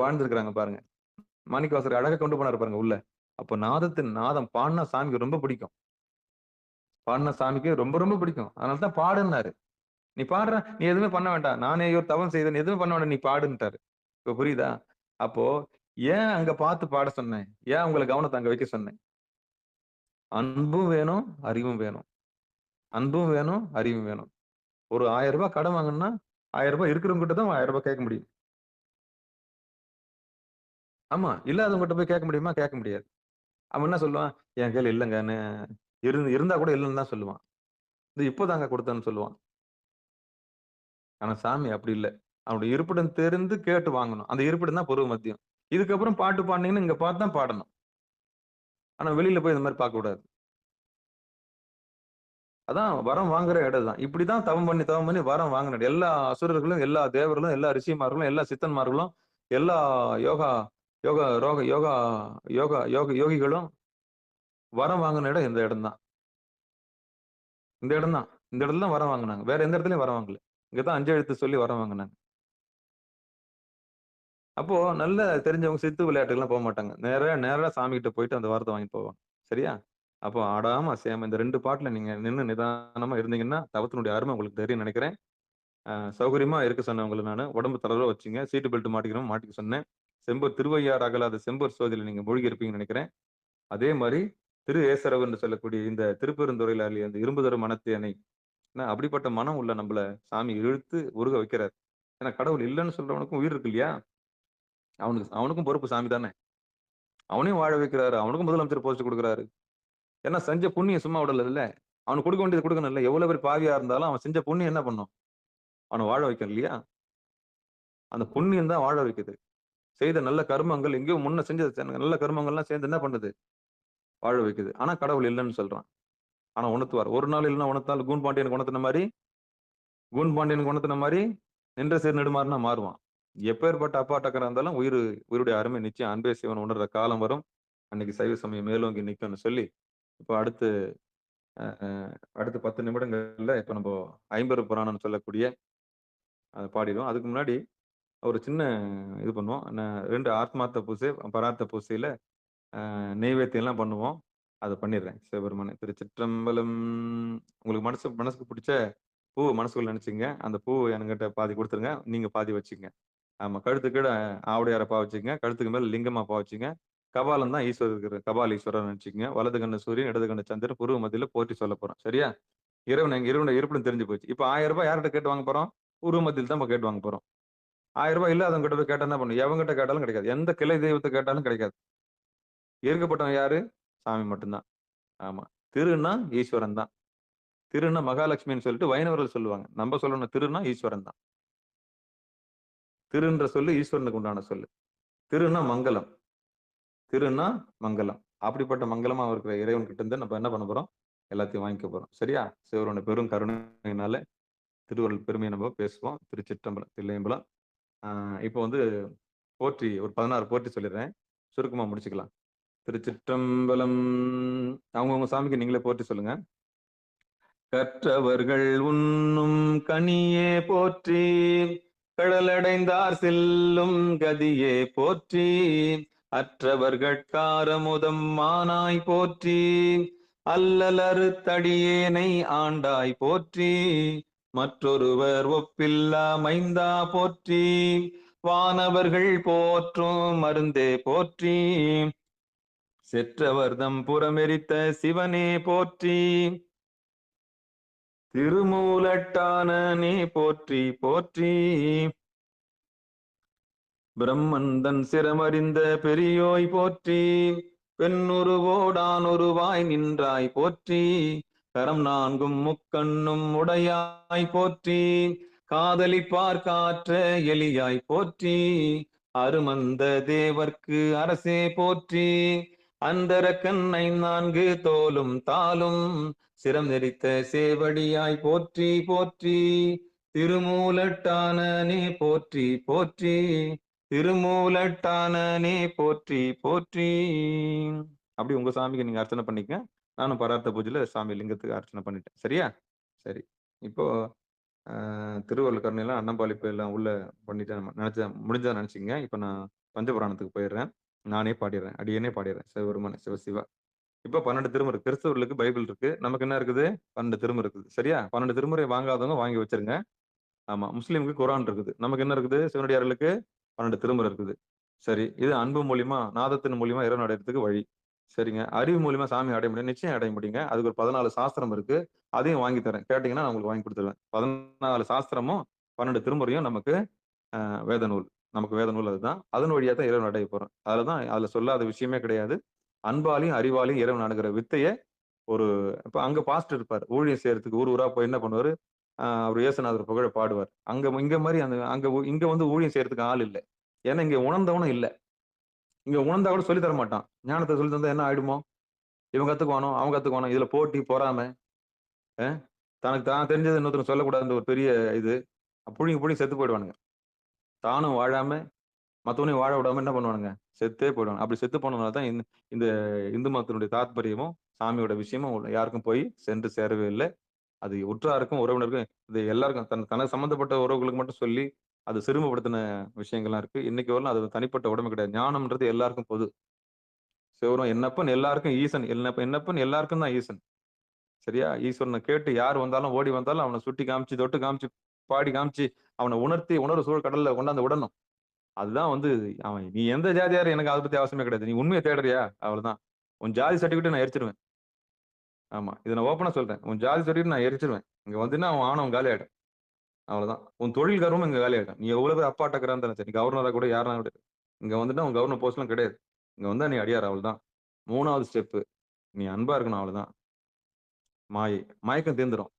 வாழ்ந்திருக்கிறாங்க பாருங்க. மாணிக்கவாசகர் அழகா கொண்டு போனார் பாருங்க உள்ள. அப்போ நாதத்தின் நாதம் பாடினா சாமிக்கு ரொம்ப பிடிக்கும். பாடின சாமிக்கு ரொம்ப ரொம்ப பிடிக்கும். அதனாலதான் பாடுன்னாரு. நீ பாடுற, நீ எதுவுமே பண்ண வேண்டாம், நானே ஒரு தவம் செய்தேன், எதுவுமே பண்ண வேண்டாம், நீ பாடுன்ட்டாரு. இப்ப புரியுதா? அப்போ ஏன் அங்க பார்த்து பாட சொன்னேன்? ஏன் உங்களை கவனத்தை அங்க வைக்க சொன்னேன்? அன்பும் வேணும், அறிவும் வேணும். அன்பும் வேணும், அறிவும் வேணும். ஒரு 1000 ரூபாய் கடன் வாங்கினா 1000 ரூபாய் இருக்கிறவங்க கிட்ட தான் 1000 ரூபாய் கேட்க முடியும். ஆமா, இல்லாதவங்க கிட்ட போய் கேட்க முடியுமா? கேட்க முடியாது. அவன் என்ன சொல்லுவான்? என் கையில இல்லைங்கன்னு இருந்தா கூட இல்லைன்னு தான் சொல்லுவான். இது இப்போதாங்க கொடுத்தேன்னு சொல்லுவான். ஆனா சாமி அப்படி இல்ல. அவனுடைய இருப்பிடம் தெரிந்து கேட்டு வாங்கணும். அந்த இருப்பிடம் தான் பூர்வ மத்தியம். இதுக்கப்புறம் பாட்டு பாடுனீங்கன்னு இங்க பார்த்து தான் பாடணும். ஆனா வெளியில போய் இந்த மாதிரி பார்க்க கூடாது. அதான் வரம் வாங்குற இடம் தான். இப்படிதான் தவம் பண்ணி வரம் வாங்கினது. எல்லா அசுரர்களும், எல்லா தேவர்களும், எல்லா ரிஷிமார்களும், எல்லா சித்தன்மார்களும், எல்லா யோகா யோகா ரோக யோகா யோகா யோக யோகிகளும் வரம் வாங்கின இடம் இந்த இடம் தான். இந்த இடம் தான். இந்த இடத்துல தான் வரம் வாங்கினாங்க. வேற எந்த இடத்துலயும் வரம் வாங்கல. இங்கதான் 5 எழுத்து சொல்லி வரம் வாங்கினாங்க. அப்போ நல்ல தெரிஞ்சவங்க சித்து விளையாட்டுக்கெல்லாம் போக மாட்டாங்க. நேரா சாமி கிட்ட போயிட்டு அந்த வரத்தை வாங்கிட்டு போவாங்க. சரியா? அப்போ ஆடாம அசையாம இந்த 2 பாட்டுல நீங்க நின்னு நிதானமா இருந்தீங்கன்னா, தவத்தினுடைய அருமை உங்களுக்கு தெரியும்னு நினைக்கிறேன். சௌகரியமா இருக்க சொன்னவங்கள நானு. உடம்பு தளர்வா வச்சுங்க. சீட்டு பெல்ட் மாட்டிக்கணும் மாட்டிக்க சொன்னேன். செம்பூர் திருவையாறு அகலாத செம்பூர் சோதியில நீங்க மூழ்கி இருப்பீங்கன்னு நினைக்கிறேன். அதே மாரி திரு ஏசரவு என்று சொல்லக்கூடிய இந்த திருப்பெருந்துறையில அந்த இரும்பு தரும் மனத்தேனை அப்படிப்பட்ட மனம் உள்ள நம்மள சாமி இழுத்து உருக வைக்கிறார். ஏன்னா கடவுள் இல்லைன்னு சொல்றவனுக்கும் உயிர் இருக்கு இல்லையா? அவனுக்கும் பொறுப்பு சாமி தானே. அவனையும் வாழ வைக்கிறாரு. அவனுக்கும் முதலமைச்சர் போஸ்ட் கொடுக்குறாரு. ஏன்னா செஞ்ச புண்ணியம் சும்மா விடல இல்ல. அவனுக்கு கொடுக்க வேண்டியது கொடுக்கணும் இல்ல. எவ்வளவு பேர் பாவியா இருந்தாலும் அவன் செஞ்ச புண்ணியம் என்ன பண்ணும்? அவனை வாழ வைக்கணும் இல்லையா? அந்த புண்ணியம் தான் வாழ வைக்குது. செய்த நல்ல கர்மங்கள் எங்கேயோ முன்ன செஞ்ச நல்ல கர்மங்கள்லாம் சேர்ந்து என்ன பண்ணுது? வாழ வைக்குது. ஆனா கடவுள் இல்லைன்னு சொல்றான். ஆனா உணர்த்துவார். ஒரு நாள் இல்லைன்னா உணர்த்தால் கூன் பாண்டியனுக்கு உணர்த்தின மாதிரி நின்ற சீர் நெடுமாறுனா மாறுவான். எப்பேற்பட்ட அப்பாட்டக்கரா இருந்தாலும் உயிருடைய அருமை நிச்சயம் அன்பே சிவன் உணர்ற காலம் வரும். அன்னைக்கு சைவ சமயம் மேலோங்கி நிக்கும்னு சொல்லி இப்போ அடுத்து 10 நிமிடங்கள்ல இப்ப நம்ம 50 புராணம்னு சொல்லக்கூடிய அதை பாடிடுவோம். அதுக்கு முன்னாடி ஒரு சின்ன இது பண்ணுவோம். 2 ஆத்மார்த்த பூசை பரார்த்த பூசையில நெய்வேத்தியம் எல்லாம் பண்ணுவோம். அதை பண்ணிடுறேன். சிவபெருமானே திருச்சிற்றம்பலம். உங்களுக்கு மனசுக்கு பிடிச்ச பூ மனசுக்குள்ள நினைச்சுங்க. அந்த பூ என்கிட்ட பாதி கொடுத்துருங்க. நீங்க பாதி வச்சுங்க. ஆமா, கழுத்து கீழே ஆவுடையார பா வச்சுங்க. கழுத்துக்கு மேல லிங்கமா பா வச்சுங்க. கபாலம் தான் ஈஸ்வரர் இருக்கிற கபால் ஈஸ்வரர் நினைச்சுக்கங்க. வலது கண்ணு சூரியன், இடது கண்ணு சந்திரன், புருவ மத்தியில போற்றி சொல்ல போறோம். சரியா? இறைவனுடைய இருப்பிடம் தெரிஞ்சு போச்சு. இப்ப 1000 ரூபாய் யார்கிட்ட கேட்டு வாங்க போறோம்? புருவ மத்தியில் தான் கேட்டு வாங்க போறோம். 1000 ரூபாய் இல்ல அவங்க கிட்ட போய் கேட்டா என்ன பண்ணும்? எவங்கிட்ட கேட்டாலும் கிடைக்காது. எந்த கிளை தெய்வத்தை கேட்டாலும் கிடைக்காது. இருக்கப்பட்டவன் யாரு? சாமி மட்டும்தான். ஆமா, திருன்னா ஈஸ்வரன் தான். திருன்னா மகாலட்சுமின்னு சொல்லிட்டு வைணவர்கள் சொல்லுவாங்க. நம்ம சொல்லணும் திருன்னா ஈஸ்வரன் தான். திருன்ற சொல்லு ஈஸ்வரனுக்கு உண்டான சொல்லு. திருன்னா மங்களம். திருன்னா மங்களம். அப்படிப்பட்ட மங்களமா இருக்கிற இறைவன் கிட்ட இருந்து நம்ம என்ன பண்ண போறோம்? எல்லாத்தையும் வாங்கிக்க போறோம். சரியா? சிவரோட பெரும் கருணையினால திருவருள் பெருமையை நம்ம பேசுவோம். திருச்சிற்றம்பலம், தில்லையம்பலம். இப்போ போற்றி ஒரு 16 போற்றி சொல்லிடுறேன். சுருக்கமா முடிச்சுக்கலாம். திருச்சிற்றம்பலம். அவங்கவுங்க சாமிக்கு நீங்களே போற்றி சொல்லுங்க. கற்றவர்கள் உண்ணும் கனியே போற்றி, கடலடைந்தார் செல்லும் கதியே போற்றி, அற்றவர்கட்காரமுதம் மானாய் போற்றி, அல்லலறு தடியேனை ஆண்டாய் போற்றி, மற்றொருவர் ஒப்பில்லா மைந்தா போற்றி, வானவர்கள் போற்றும் மருந்தே போற்றி, செற்றவர்தம் புறமெரித்த சிவனே போற்றி, திருமூலட்டானனே போற்றி போற்றி, பிரம்மந்தன் சிரமறிந்த பெரியோய் போற்றி, பெண்ணுருவோடானொருவாய் நின்றாய் போற்றி, கரம் 4 முக்கண்ணும் உடையாய் போற்றி, காதலிப்பார் காற்ற எலியாய் போற்றி, அருமந்த தேவர்க்கு அரசே போற்றி, அந்தரக்கண் 4 தோலும் தாளும் சிரம் நெறித்த சேவடியாய் போற்றி போற்றி, திருமூலட்டானனே போற்றி போற்றி, திருமூலட்டானனே போற்றி போற்றி. அப்படி உங்க சாமிக்கு நீங்க அர்ச்சனை பண்ணிக்க. நானும் பரார்த்த பூஜையில சாமி லிங்கத்துக்கு அர்ச்சனை பண்ணிட்டேன். சரியா? சரி. இப்போ திருவள்ளுவர் கருணையெல்லாம் அன்னம்பாளிப்பு எல்லாம் உள்ள பண்ணிட்டேன் முடிஞ்சா நினைச்சிங்க. இப்ப நான் பஞ்சபுராணத்துக்கு போயிடுறேன். நானே பாடிடுறேன். அடியனே பாடிடுறேன். சிவபெருமானே சிவசிவா. இப்போ 12 திருமுறை இருக்கு. கிறிஸ்தவர்களுக்கு பைபிள் இருக்கு. நமக்கு என்ன இருக்குது? 12 திருமுறை இருக்குது. சரியா? 12 திருமுறை வாங்காதவங்க வாங்கி வச்சிருங்க. ஆமா, முஸ்லீமுக்கு குரான் இருக்குது. நமக்கு என்ன இருக்குது? சிவனடியார்களுக்கு 12 திருமுறை இருக்குது. சரி, இது அன்பு மூலியமா நாதத்தின் மூலியமா இறைவன் அடையறதுக்கு வழி. சரிங்க. அறிவு மூலியமா சாமி அடைய முடியும். நிச்சயம் அடைய முடியுங்க. அதுக்கு ஒரு 14 சாஸ்திரம் இருக்கு. அதையும் வாங்கி தரேன். கேட்டீங்கன்னா நான் உங்களுக்கு வாங்கி கொடுத்துருவேன். 14 சாஸ்திரமும் 12 திருமுறையும் நமக்கு வேத நூல். நமக்கு வேத நூல் அதுதான். அதன் வழியா தான் இறைவன் அடைய போறோம். அதுல சொல்லாத விஷயமே கிடையாது. அன்பாலையும் அறிவாலையும் இறைவன் அணுகிற வித்தையை ஒரு இப்ப அங்க பாஸ்டர் இருப்பார். ஊழியம் செய்யறதுக்கு ஊர் ஊரா போய் என்ன பண்ணுவாரு, அவர் இயேசுநாதர் புகழ பாடுவார். இங்க மாரி இங்க வந்து ஊழியம் செய்யறதுக்கு ஆள் இல்ல. ஏன்னா இங்க உணர்ந்தவனும் இல்ல. இங்க உணர்ந்தா கூட சொல்லி தர மாட்டான். ஞானத்த சொல்லி தந்தா என்ன ஆயிடுமோ? இவன் கத்துக்குவானோ, அவன் கத்துக்குவானோ, இதுல போட்டி, பொறாமை, அ தனக்கு தான் தெரிஞ்சது இன்னொருத்தருக்கு சொல்லக்கூடாதுன்ற ஒரு பெரிய இது. புழுங்கி புழுங்கி செத்து போயிடுவானுங்க. தானும் வாழாம, மத்தவனையும் வாழ விடாம என்ன பண்ணுவானுங்க? செத்தே போயிடுவாங்க. அப்படி செத்து போனதுனால தான் இந்த இந்து மதத்தினுடைய தாத்பரியமும், சாமியோட விஷயமும் யாருக்கும் போய் சென்று சேரவே இல்ல. அது உற்றாருக்கும், உறவினருக்கும் இது எல்லாருக்கும் தனக்கு சம்பந்தப்பட்ட உறவுகளுக்கு மட்டும் சொல்லி, அது சிறுமப்படுத்தின விஷயங்கள்லாம் இருக்கு. இன்னைக்கு வரலும் அது தனிப்பட்ட உடைமை கிடையாது. ஞானம்ன்றது எல்லாருக்கும் பொது. சிவரும் என்னப்பன் எல்லாருக்கும் ஈசன். என்னப்பன் எல்லாருக்கும் தான் ஈசன். சரியா? ஈஸ்வரனை கேட்டு யார் வந்தாலும், ஓடி வந்தாலும் அவன சுட்டி காமிச்சு, தொட்டு காமிச்சு, பாடி காமிச்சு, அவன உணர்த்தி, உணர்வு சூழல் கடல்ல கொண்டாந்து விடணும். அதுதான் வந்து நீ எந்த ஜாதியாரு எனக்கு அத பத்தி அவசியமே கிடையாது. நீ உண்மைய தேடுறியா? அவ்வளவுதான். உன் ஜாதி சர்டிபிகேட்ட நான் எரிச்சிருவேன். ஆமா. இத நான் ஓப்பனா சொல்றேன். உன் ஜாதி சர்டிபிகேட் நான் எரிச்சிருவேன். இங்க வந்தீன்னா உன் ஆணவம் காலியாயிடும். அவ்வளவுதான். உன் தொழில் கர்வமும் இங்க காலியாயிடும். நீ எவ்வளவு பேர் அப்பாட்டக்கரா இருந்தாலும் சரி, கவர்னரா கூட யாரா கூட இங்க வந்துட்டா உன் கவர்னர் போஸ்ட்லாம் கிடையாது. இங்க வந்தா நீ அடியார் அவ்வளவுதான். 3வது ஸ்டெப்பு. நீ அன்பா இருக்கணும் அவ்வளவுதான். மாயை. மயக்கம் தீர்ந்துரும்.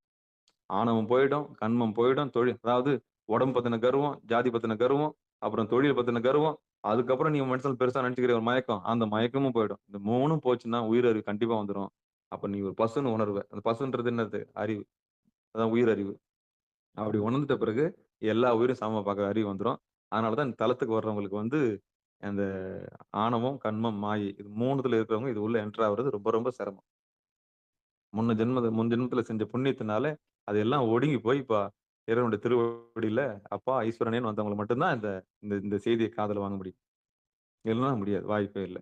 ஆணவம் போயிடும், கன்மம் போயிடும், அதாவது உடம்பு பத்தின கர்வம், ஜாதி பத்தின கர்வம், அப்புறம் தொழில் பத்தின கர்வம், அதுக்கப்புறம் நீ மனுஷன் பெருசா நினைச்சுக்கிற ஒரு மயக்கம், அந்த மயக்கமும் போயிடும். இந்த 3ம் போச்சுன்னா உயிரறிவு கண்டிப்பா வந்துடும். அப்ப நீ ஒரு பசுன்னு உணர்வ. அந்த பசுன்றது என்னது? அறிவு. அதான் உயிரறிவு. அப்படி உணர்ந்துட்ட பிறகு எல்லா உயிரும் சமமா பார்க்குற அறிவு வந்துரும். அதனாலதான் இந்த தலத்துக்கு வர்றவங்களுக்கு வந்து அந்த ஆணவம், கன்மம், மாயை இது 3த்துல இருக்கிறவங்க இது உள்ள என்டர் ஆகுறது ரொம்ப ரொம்ப சிரமம். முன் ஜென்மத்துல செஞ்ச புண்ணியத்தினால அதெல்லாம் ஒடுங்கி போய் இப்ப இறைவனுடைய திருவடியில அப்பா ஈஸ்வரனேன்னு வந்தவங்க மட்டும்தான் இந்த இந்த இந்த செய்தியை காதுல வாங்க முடியும். இல்லைன்னா முடியாது. வாய்ப்பே இல்லை.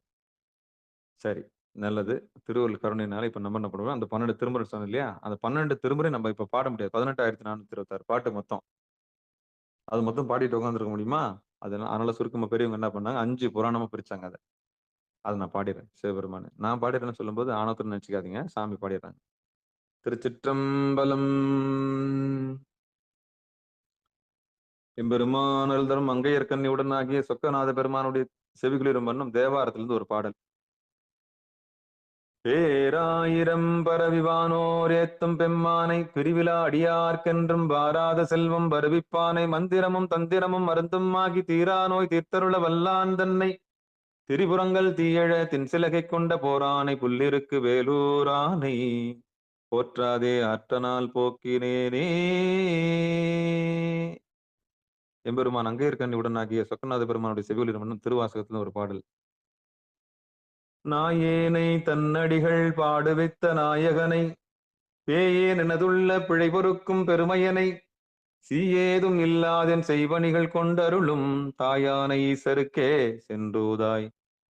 சரி. நல்லது. திருவள்ளுவர் கருணையினால இப்ப நம்ம என்ன பண்ணுவோம், அந்த 12 திருமுறை சொன்னோம் இல்லையா? அந்த 12 திருமுறை நம்ம இப்ப பாட முடியாது. 18,426 பாட்டு மொத்தம். அது மொத்தம் பாடிட்டு உட்கார்ந்திருக்க முடியுமா? அதனால சுருக்கமா பெரியவங்க என்ன பண்ணாங்க, 5 புராணமா பிரிச்சாங்க அத. அத நான் பாடிடுறேன். சிவபெருமானு. நான் பாடிடுறேன்னு சொல்லும்போது ஆணவத்துல நினைச்சுக்காதீங்க. சாமி பாடிடுறாங்க. திருச்சிற்றம்பலம். எம்பெருமான் அருள்தரும் மங்கையர்க்கண்ணியுடன் ஆகிய சொக்கநாத பெருமானுடைய செவிகுளிரும் வண்ணம் தேவாரத்திலிருந்து ஒரு பாடல். பேராயிரம் பரவிவானோர் ஏத்தும் பெம்மானை பிரிவிழா அடியார்க்கென்றும் வாராத செல்வம் வருவிப்பானை மந்திரமும் தந்திரமும் மருந்தும் ஆகி தீரா நோய் தீர்த்தருள வல்லான் தன்னை திரிபுரங்கள் தீயழ தின்சிலகை கொண்ட போரானை புல்லிருக்கு வேலூரானை போற்றாதே ஆற்றனால் போக்கினேனே. எம்பெருமான் அங்கையர்கண்ணியுடன் ஆகிய சொக்கநாத பெருமானுடைய செவிகளில் மன்னும் திருவாசகத்துல ஒரு பாடல். நாயேனை தன்னடிகள் பாடுவித்த நாயகனை பேயேன் எனதுள்ள பிழை பொறுக்கும் பெருமையனை சீயேதும் இல்லாதென் செய்வனிகள் கொண்டருளும் தாயானை ஈசருக்கே சென்றூதாய்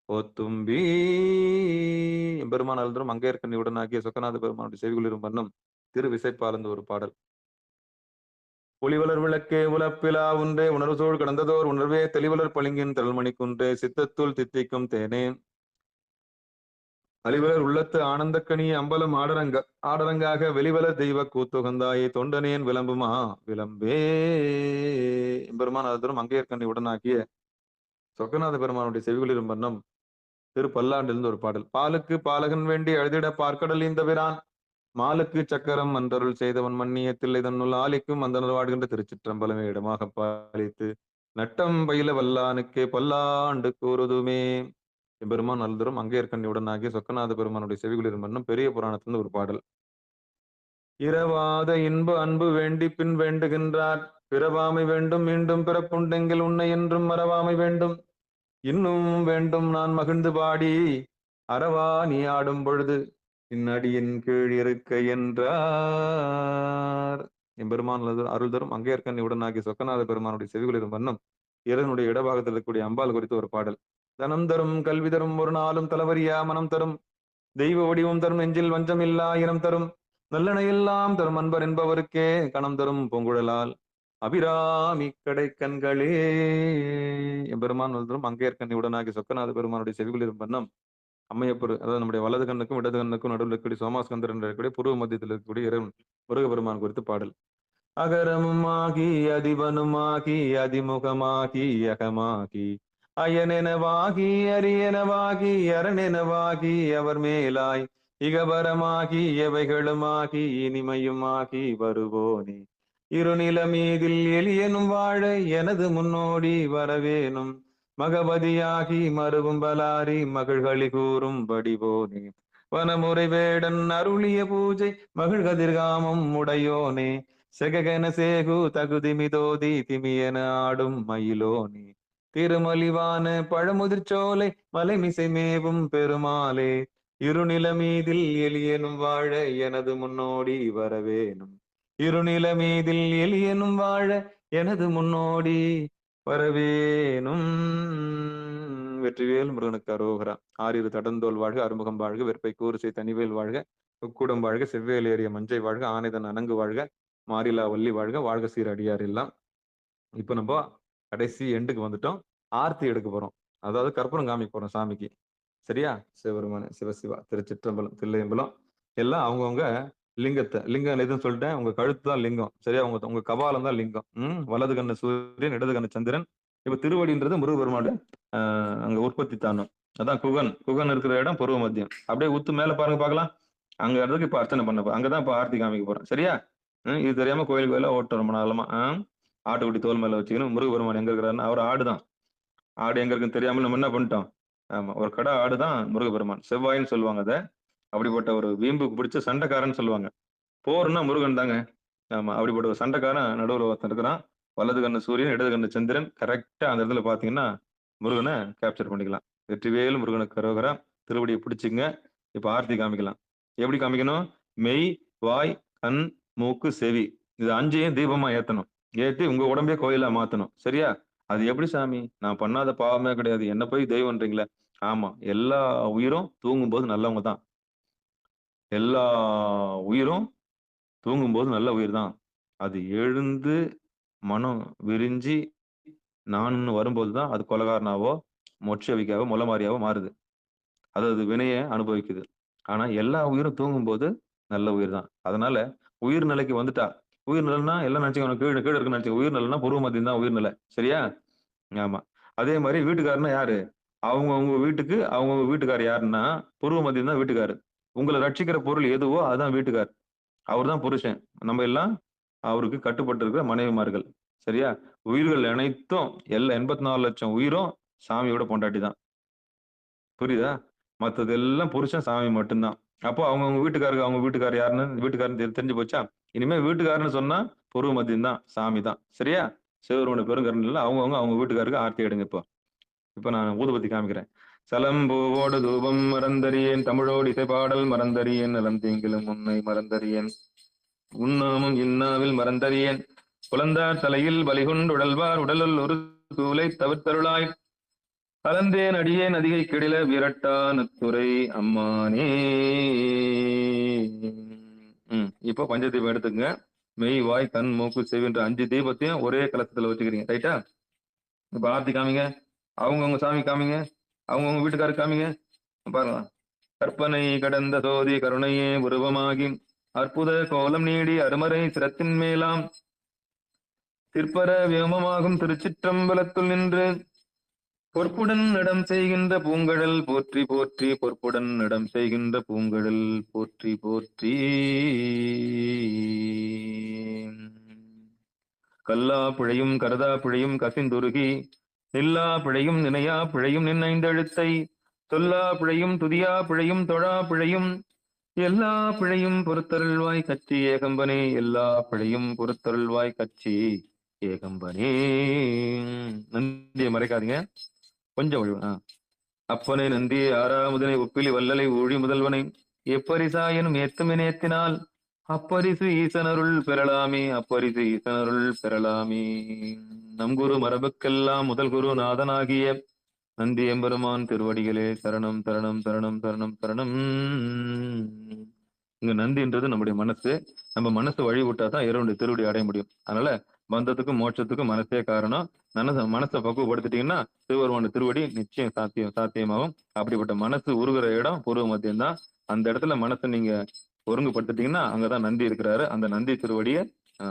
ஓத்தும்பி. எம்பெருமான் அழுந்தரும் அங்கையர்கண்ணியுடன் ஆகிய சொக்கநாத பெருமானுடைய செவிகளிலும் மன்னும் திரு விசைப்பாலந்து ஒரு பாடல். ஒளிவளர் விளக்கே உலப்பிலா ஒன்றே உணர்வு சூழ் கடந்ததோர் உணர்வே தெளிவளர் பளிங்கின் தரல்மணி குன்றே சித்தத்துள் தித்திக்கும் தேனே அலிவலர் உள்ளத்து ஆனந்தக்கணி அம்பலம் ஆடரங்காக வெளிவலர் தெய்வ கூத்துகந்தாயே தொண்டனேன் விளம்புமா விளம்பே. எம்பெருமான் அதரும் அங்கையர்கண்ணி உடனாக்கிய சொக்கநாத பெருமானுடைய செவிகளிலும் வண்ணம் திரு பல்லாண்டிலிருந்து ஒரு பாடல். பாலுக்கு பாலகன் வேண்டி அழுதிட பார்க்கடல் இந்த பிரான் மாலுக்கு சக்கரம் அன்றருள் செய்தவன் மன்னியத்தில் இதனுள் ஆலிக்கும் அந்தனர் வாடுகின்ற திருச்சிற்றம்பலமே இடமாக பாலித்து நட்டம் பயில வல்லானுக்கே பல்லாண்டு கூறுதுமே. எம்பெருமான் அல்தரும் அங்கையர்கண்ணியுடன் ஆகிய சொக்கநாத பெருமானுடைய செவிகளில் மன்னும் பெரிய புராணத்திலிருந்து ஒரு பாடல். இரவாத இன்ப அன்பு வேண்டி பின் வேண்டுகின்றார் பிறவாமை வேண்டும் மீண்டும் பிறப்புண்டெங்கில் உன்னை என்றும் மறவாமை வேண்டும் இன்னும் வேண்டும் நான் மகிழ்ந்து பாடி அறவா நீ ஆடும் பொழுது இந்நடியின் கீழ் இருக்க என்றார். எம்பெருமான் அருள் தரும் அங்கையர்கண்ணியுடன் ஆகிய சொக்கநாத பெருமானுடைய செவிகளில் மன்னும் இறைவனுடைய இடபாகத்தில் இருக்கக்கூடிய அம்பாள் குறித்து ஒரு பாடல். தனம் தரும் கல்வி தரும் ஒரு நாளும் தலவரியா மனம் தரும் தெய்வ வடிவம் தரும் நெஞ்சில் வஞ்சம் இல்லா இனம் தரும் நல்லென எல்லாம் தரும் அன்பர் என்பவருக்கே கணம் தரும் பொங்குழலால் அபிராமி கடை கண்களே. எம்பெருமான் தரும் அங்கையர்கண்ணியுடன் ஆகிய சொக்கநாத பெருமானுடைய செவிகளில் வண்ணம் அம்மையப்பர், அதாவது நம்முடைய வலது கண்ணுக்கும் இடது கண்ணுக்கும் நடுவில் இருக்கக்கூடிய சோமாஸ்கந்தர் என்ற இருக்கக்கூடிய பூர்வ மத்தியத்தில் இருக்கக்கூடிய இறைவன் முருகபெருமான் குறித்து பாடல். அகரமுமாகி அதிபனுமாகி அதிமுகமாகி அகமாகி அயனெனவாகி அரியனவாகி அரணெனவாகி அவர் மேலாய் இகபரமாகி எவைகளுமாகி இனிமையுமாகி வருவோனே. இருநிலமீதில் எளியனும் வாழ எனது முன்னோடி வரவேணும். மகபதியாகி மருவும் பலாரி மகள்களி கூறும் வடிவோனே. வனமுறை வேடன் அருளிய பூஜை மகள் கதிர்காமம் உடையோனே. செககன சேகு தகுதி மிதோதி திமியன ஆடும் மயிலோனே. திருமலிவான பழமுதிர்ச்சோலை மலைமிசை மேவும் பெருமாளே. இருநிலமீதில் எளியனும் வாழ எனது முன்னோடி வரவேணும். இருநிலமீதில் எளியனும் வாழ எனது முன்னோடி வரவேணும். வெற்றிவேல் முருகனுக்கு அரோகரா. ஆறிரு தடந்தோல் வாழ்க, அறுமுகம் வாழ்க, வெற்பை கூறுசை தனிவேல் வாழ்க, உக்குடம் வாழ்க, செவ்வேல் ஏறிய மஞ்சை வாழ்க, ஆனைதன் அணங்கு வாழ்க, மாரிலா வள்ளி வாழ்க, வாழ்க சீர் அடியார் எல்லாம். இப்ப நம்ம கடைசி எண்டுக்கு வந்துட்டோம். ஆர்த்தி எடுக்க போறோம். அதாவது கற்பூரம் காமிக்க போறோம் சாமிக்கு. சரியா? சிவபெருமான சிவசிவா திருச்சிற்றம்பலம் தில்லையம்பலம் எல்லாம் அவங்கவுங்க லிங்கம் எதுன்னு சொல்லிட்டேன். உங்க கழுத்து தான் லிங்கம். சரியா? உங்க கபாலம் தான் லிங்கம். வலது கண்ணு சூரியன், இடது கண்ணு சந்திரன். இப்ப திருவடின்றது முருகபெருமாடு அங்க உற்பத்தி தானம். அதான் குகன் இருக்கிற இடம் பூர்வ மத்தியம். அப்படியே உத்து மேல பாருங்க பாக்கலாம். அங்க இடத்துக்கு இப்ப அர்ச்சனை பண்ண அங்கதான் இப்ப ஆர்த்தி காமிக்க போறோம். சரியா? இது தெரியாம கோயிலுக்கு வேலை ஓட்டம் ரொம்ப நாளமா. ஆட்டுக்குட்டி தோல் மேல வச்சுக்கணும். முருகபெருமான் எங்க இருக்கிறாருன்னா அவர் ஆடுதான். ஆடு எங்க இருக்குன்னு தெரியாம நம்ம என்ன பண்ணிட்டோம்? ஆமா, ஒரு கடை ஆடுதான் முருகபெருமான். செவ்வாயின்னு சொல்லுவாங்க அதை. அப்படிப்பட்ட ஒரு வீம்புக்கு பிடிச்ச சண்டைக்காரன்னு சொல்லுவாங்க. போர்னா முருகன் தாங்க. ஆமா, அப்படிப்பட்ட ஒரு சண்டைக்காரன் நடுவில் ஒருத்தன் இருக்கிறான். வலது கண்ணு சூரியன், இடது கண்ணு சந்திரன். கரெக்டா அந்த இடத்துல பாத்தீங்கன்னா முருகனை கேப்சர் பண்ணிக்கலாம். வெற்றிவேல் முருகனுக்கு அரோகரா. திருவடியை பிடிச்சிங்க. இப்ப ஆர்த்தி காமிக்கலாம். எப்படி காமிக்கணும்? மெய், வாய், கண், மூக்கு, செவி, இது 5ஐயும் தீபமா ஏத்தணும். ஏத்தி உங்க உடம்பே கோயிலா மாத்தணும். சரியா? அது எப்படி சாமி? நான் பண்ணாத பாவமே கிடையாது, என்ன போய் தெய்வம்ன்றீங்களே? ஆமா, எல்லா உயிரும் தூங்கும்போது நல்லவங்க தான். எல்லா உயிரும் தூங்கும்போது நல்ல உயிர் தான். அது எழுந்து மனம் விரிஞ்சு நானுன்னு வரும்போது தான் அது கொலகாரனாவோ மொட்சவிக்காவோ முளமாரியாவோ மாறுது. அது வினைய அனுபவிக்குது. ஆனா எல்லா உயிரும் தூங்கும்போது நல்ல உயிர் தான். அதனால உயிர் நிலைக்கு வந்துட்டா, உயிர் நிலைன்னா எல்லாம் நினைச்சுக்கணும், கீழே கீழே இருக்குன்னு நினைச்சு. உயிர் நிலைன்னா பூர்வ மத்தியம் தான் உயிர்நிலை. சரியா? ஆமா. அதே மாதிரி வீட்டுக்காரன்னா யாரு? அவங்கவுங்க வீட்டுக்கு அவங்கவுங்க வீட்டுக்காரர் யாருன்னா பூர்வ மத்தியம் தான் வீட்டுக்காரு. உங்களை ரட்சிக்கிற பொருள் எதுவோ அதுதான் வீட்டுக்கார். அவர் தான் புருஷன். நம்ம எல்லாம் அவருக்கு கட்டுப்பட்டு இருக்கிற மனைவிமார்கள். சரியா? உயிர்கள் அனைத்தும் எல்லா 84 லட்சம் உயிரும் சாமியோட பொண்டாட்டி தான். புரியுதா? மத்தது எல்லாம் புருஷன், சாமி மட்டும்தான். அப்போ அவங்கவுங்க வீட்டுக்காரருக்கு அவங்க வீட்டுக்காரர் யாருன்னு வீட்டுக்காரன்னு தெரிஞ்சு போச்சா? இனிமே வீட்டுக்காரன்னு சொன்னா பூர்வ மத்தியம் தான், சாமி தான். சரியா? சிவருமனை பெருங்கருணையில அவங்கவுங்க அவங்க வீட்டுக்காருக்கு ஆர்த்தி எடுங்க. இப்ப நான் ஊதுபத்தி காமிக்கிறேன். சலம்பூவோடு தூபம் மறந்தறியேன், தமிழோடு இசைப்பாடல் மறந்தறியேன், நலம் தீங்கிலும் உன்னை மறந்தறியேன், உண்ணாமும் இன்னாவில் மறந்தறியேன், குழந்தார் தலையில் பலிகுண்டு உடல்வார் உடலுள் ஒரு தூளை தவிர்த்தருளாய், கலந்தேன் அடியேன் அதிகை கெடில விரட்டான துறை அம்மானே. இப்போ பஞ்சதீபம் எடுத்துக்கங்க. மெய், வாய், கண், மூக்கு, செவின்ற 5 தீபத்தையும் ஒரே கலசத்துல வச்சுக்கிறீங்க. ரைட்டா? இப்ப ஆர்த்தி காமிங்க. அவங்கவுங்க சாமி காமிங்க. அவங்கவுங்க வீட்டுக்காரர் காமிங்க. பாருங்க. கற்பனை கடந்த சோதி கருணையே உருவமாகி அற்புத கோலம் நீடி அருமறை சிரத்தின் மேலாம் திற்பர வியோமமாகும் திருச்சிற்றம்பலத்துள் நின்று பொற்புடன் இடம் செய்கின்ற பூங்கடல் போற்றி போற்றி, பொற்புடன் இடம் செய்கின்ற பூங்கடல் போற்றி போற்றி. கல்லா பிழையும் கருதா பிழையும் கசிந்துருகி நில்லா பிழையும் நினையா பிழையும் நின்னைந்தெழுத்தை சொல்லா பிழையும் துதியா பிழையும் தொழா பிழையும் எல்லா பிழையும் பொறுத்தருள்வாய் கட்சி ஏகம்பனே, எல்லா பிழையும் பொறுத்தருள்வாய் கட்சி ஏகம்பனே. நந்தியை மறைக்காதீங்க, கொஞ்சம் ஒழிவு. அப்பனை நந்தியை ஆறாமுதனை ஒப்பிலி வல்லலை ஊழி முதல்வனை எப்பரிசா எனும் ஏத்துமின் ஏத்தினால் அப்பரிசு ஈசனருள் பெறலாமே, அப்பரிசு ஈசனருள் பெறலாமே. நம் குரு மரபுக்கெல்லாம் முதல் குரு நாதனாகிய நந்தி எம்பெருமான் திருவடிகளே சரணம் சரணம் சரணம் சரணம் சரணம். இங்க நந்தின்றது நம்முடைய மனசு. நம்ம மனசு வழி விட்டாதான் இறைவனுடைய திருவடி அடைய முடியும். அதனால பந்தத்துக்கும் மோட்சத்துக்கும் மனசே காரணம். மனசை பக்குவப்படுத்திட்டீங்கன்னா சிவபெருமானுடைய திருவடி நிச்சயம் சாத்தியமாகும். அப்படிப்பட்ட மனசு உருகிற இடம் பூர்வ மத்தியம் தான். அந்த இடத்துல மனசை நீங்க ஒருங்குபடுத்திட்டீங்கன்னா அங்கதான் நந்தி இருக்கிறாரு. அந்த நந்தி திருவடியை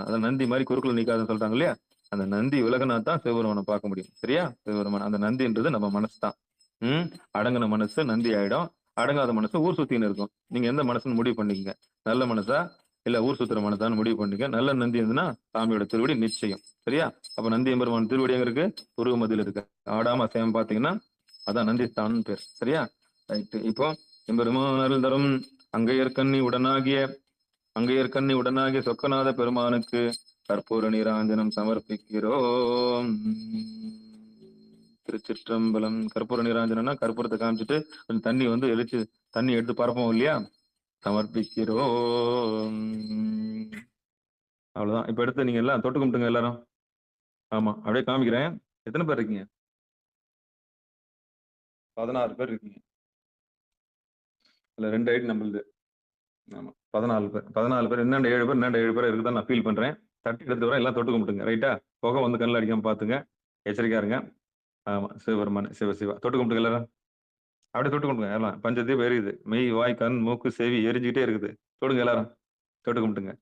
அந்த நந்தி மாதிரி குறுக்குல நிக்காதுன்னு சொல்றாங்க இல்லையா? அந்த நந்தி விலகினா தான் சிவபெருமானை பார்க்க முடியும். சரியா? சிவபெருமான் அந்த நந்தின்றது நம்ம மனசு தான். அடங்கின மனசு நந்தி ஆயிடும். அடங்காத மனசு ஊர் சுத்தின்னு இருக்கும். நீங்க எந்த மனசுன்னு முடிவு பண்ணிக்கங்க. நல்ல மனசா இல்ல ஊர் சுத்துற மனசான்னு முடிவு பண்ணிக்க. நல்ல நந்தி இருந்துன்னா சாமியோட திருவடி நிச்சயம். சரியா? அப்ப நந்தி எம்பெருமான் திருவடி எங்க இருக்கு? துருவ மதியில இருக்கு. ஆடாம அசையாம பாத்தீங்கன்னா அதான் நந்தி ஸ்தானம் பேர். சரியா? ரைட்டு. இப்போ எம்பெருமான் அருள் தரும் அங்கையர்கண்ணி உடனாகிய சொக்கநாத பெருமானுக்கு கற்பூர நீராஞ்சனம் சமர்ப்பிக்கிறோம். திருச்சிற்றம்பலம். கற்பூர நீராஞ்சனம்னா கற்பூரத்தை காமிச்சிட்டு கொஞ்சம் தண்ணி வந்து தண்ணி எடுத்து பரப்போம் இல்லையா? சமர்ப்பிக்கிறோம். அவ்வளவுதான். இப்ப எடுத்து நீங்க எல்லாம் தொட்டு கும்பிட்டுங்க எல்லாரும். ஆமா, அப்படியே காமிக்கிறேன். எத்தனை பேர் இருக்கீங்க? 16 பேர் இருக்கீங்க. இல்ல 2 ஐடி நம்மளுது. ஆமா, 14 பேர். 14 பேர். என்னண்ட 7 பேர், என்னண்ட 7 பேர் இருக்குதான் நான் ஃபீல் பண்றேன். தட்டி எடுத்து வரேன், எல்லாம் தொட்டு கும்பிட்டுங்க. ரைட்டா? புகை வந்து கண்ணில் அடிக்காம பாத்துங்க. எச்சரிக்கையா இருங்க. ஆமா, சிவபெருமான் சிவசிவா. தொட்டு கும்பிட்டுங்க எல்லாரும். அப்படியே தொட்டு கும்பிட்டுங்க எல்லாம். பஞ்சதீபம் எரியுது. மெய், வாய், கண், மூக்கு, செவி எரிஞ்சுக்கிட்டே இருக்குது. தொடுங்க எல்லாரும். தொட்டு கும்பிட்டுங்க.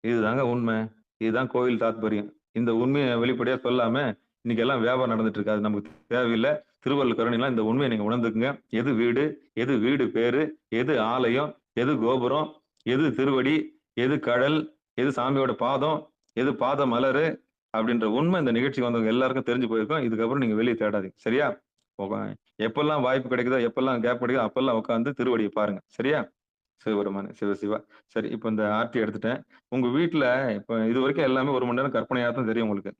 இதுதாங்க உண்மை. இதுதான் கோவில் தாத்பரியம். இந்த உண்மையை வெளிப்படையா சொல்லாம இன்னைக்கு எல்லாம் வியாபாரம் நடந்துட்டு இருக்கு. அது நமக்கு தேவையில்லை. திருவள்ளுவர் கருணைலாம் இந்த உண்மையை நீங்க உணர்ந்துக்குங்க. எது வீடு, எது வீடு பேரு, எது ஆலயம், எது கோபுரம், எது திருவடி, எது கடல், எது சாமியோட பாதம், எது பாத மலரு அப்படின்ற உண்மை இந்த நிகழ்ச்சி வந்தவங்க எல்லாருக்கும் தெரிஞ்சு போயிருக்கோம். இதுக்கப்புறம் நீங்க வெளியே தேடாதீங்க. சரியா? எப்பெல்லாம் வாய்ப்பு கிடைக்குதோ, எப்பெல்லாம் கேப் கிடைக்குதோ அப்பெல்லாம் உட்காந்து திருவடியை பாருங்க. சரியா? சிவபெருமான் சிவசிவா. சரி, இப்ப இந்த ஆர்த்தி எடுத்துட்டேன். உங்க வீட்டுல இப்ப இது வரைக்கும் எல்லாமே 1 மணி நேரம் கற்பனையா தான் தெரியும் உங்களுக்கு.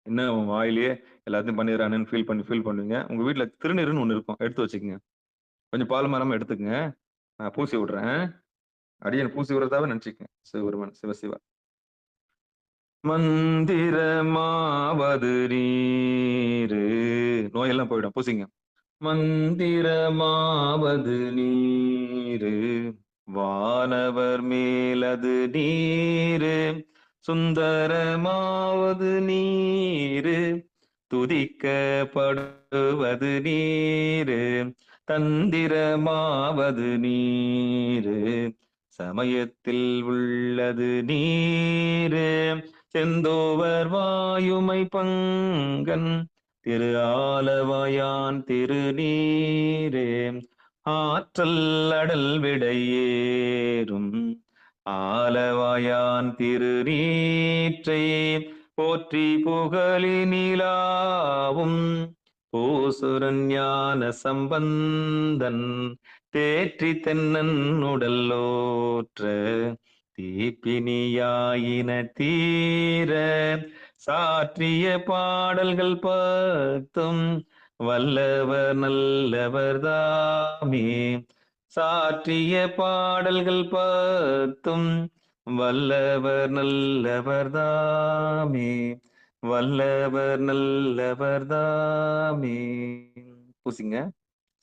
என்ன உங்க வாயிலேயே எல்லாத்தையும் பண்ணிடுறானுன்னு ஃபீல் பண்ணுவீங்க. உங்க வீட்டுல திருநீருன்னு ஒண்ணு இருக்கும், எடுத்து வச்சுக்கோங்க. கொஞ்சம் பால் மரமா எடுத்துக்கங்க. நான் பூசி விடுறேன். அடியன் பூசி விடுறதாவே நினைச்சுக்கங்க. சிவபெருமான் சிவசிவா. மந்திரமாவது நீரு. நோயெல்லாம் போயிடும், பூசிங்க. மந்திரமாவது நீரு, வானவர் மேலது நீரு, சுந்தரமாவது நீரு, துதிக்கப்படுவது நீரு, தந்திரமாவது நீரு, சமயத்தில் உள்ளது நீரு, செந்தோவர் வாயுமை பங்கன் திரு ஆலவாயான் திருநீரே, ஆற்றல் அடல் விடையேறும் ஆலவாயான் திருநீற்றை போற்றி புகழினிலாவும் பூசுரன் ஞான சம்பந்தன் தேற்றி தென்னன் உடல்லோற்ற தீப்பினியாயின தீர சாற்றிய பாடல்கள் பத்தும் வல்லவர் நல்லவர் தாமே, சாற்றிய பாடல்கள் பத்தும் வல்லவர் நல்லவர் தாமே, வல்லவர் நல்லவர் தாமே. பூசிங்க.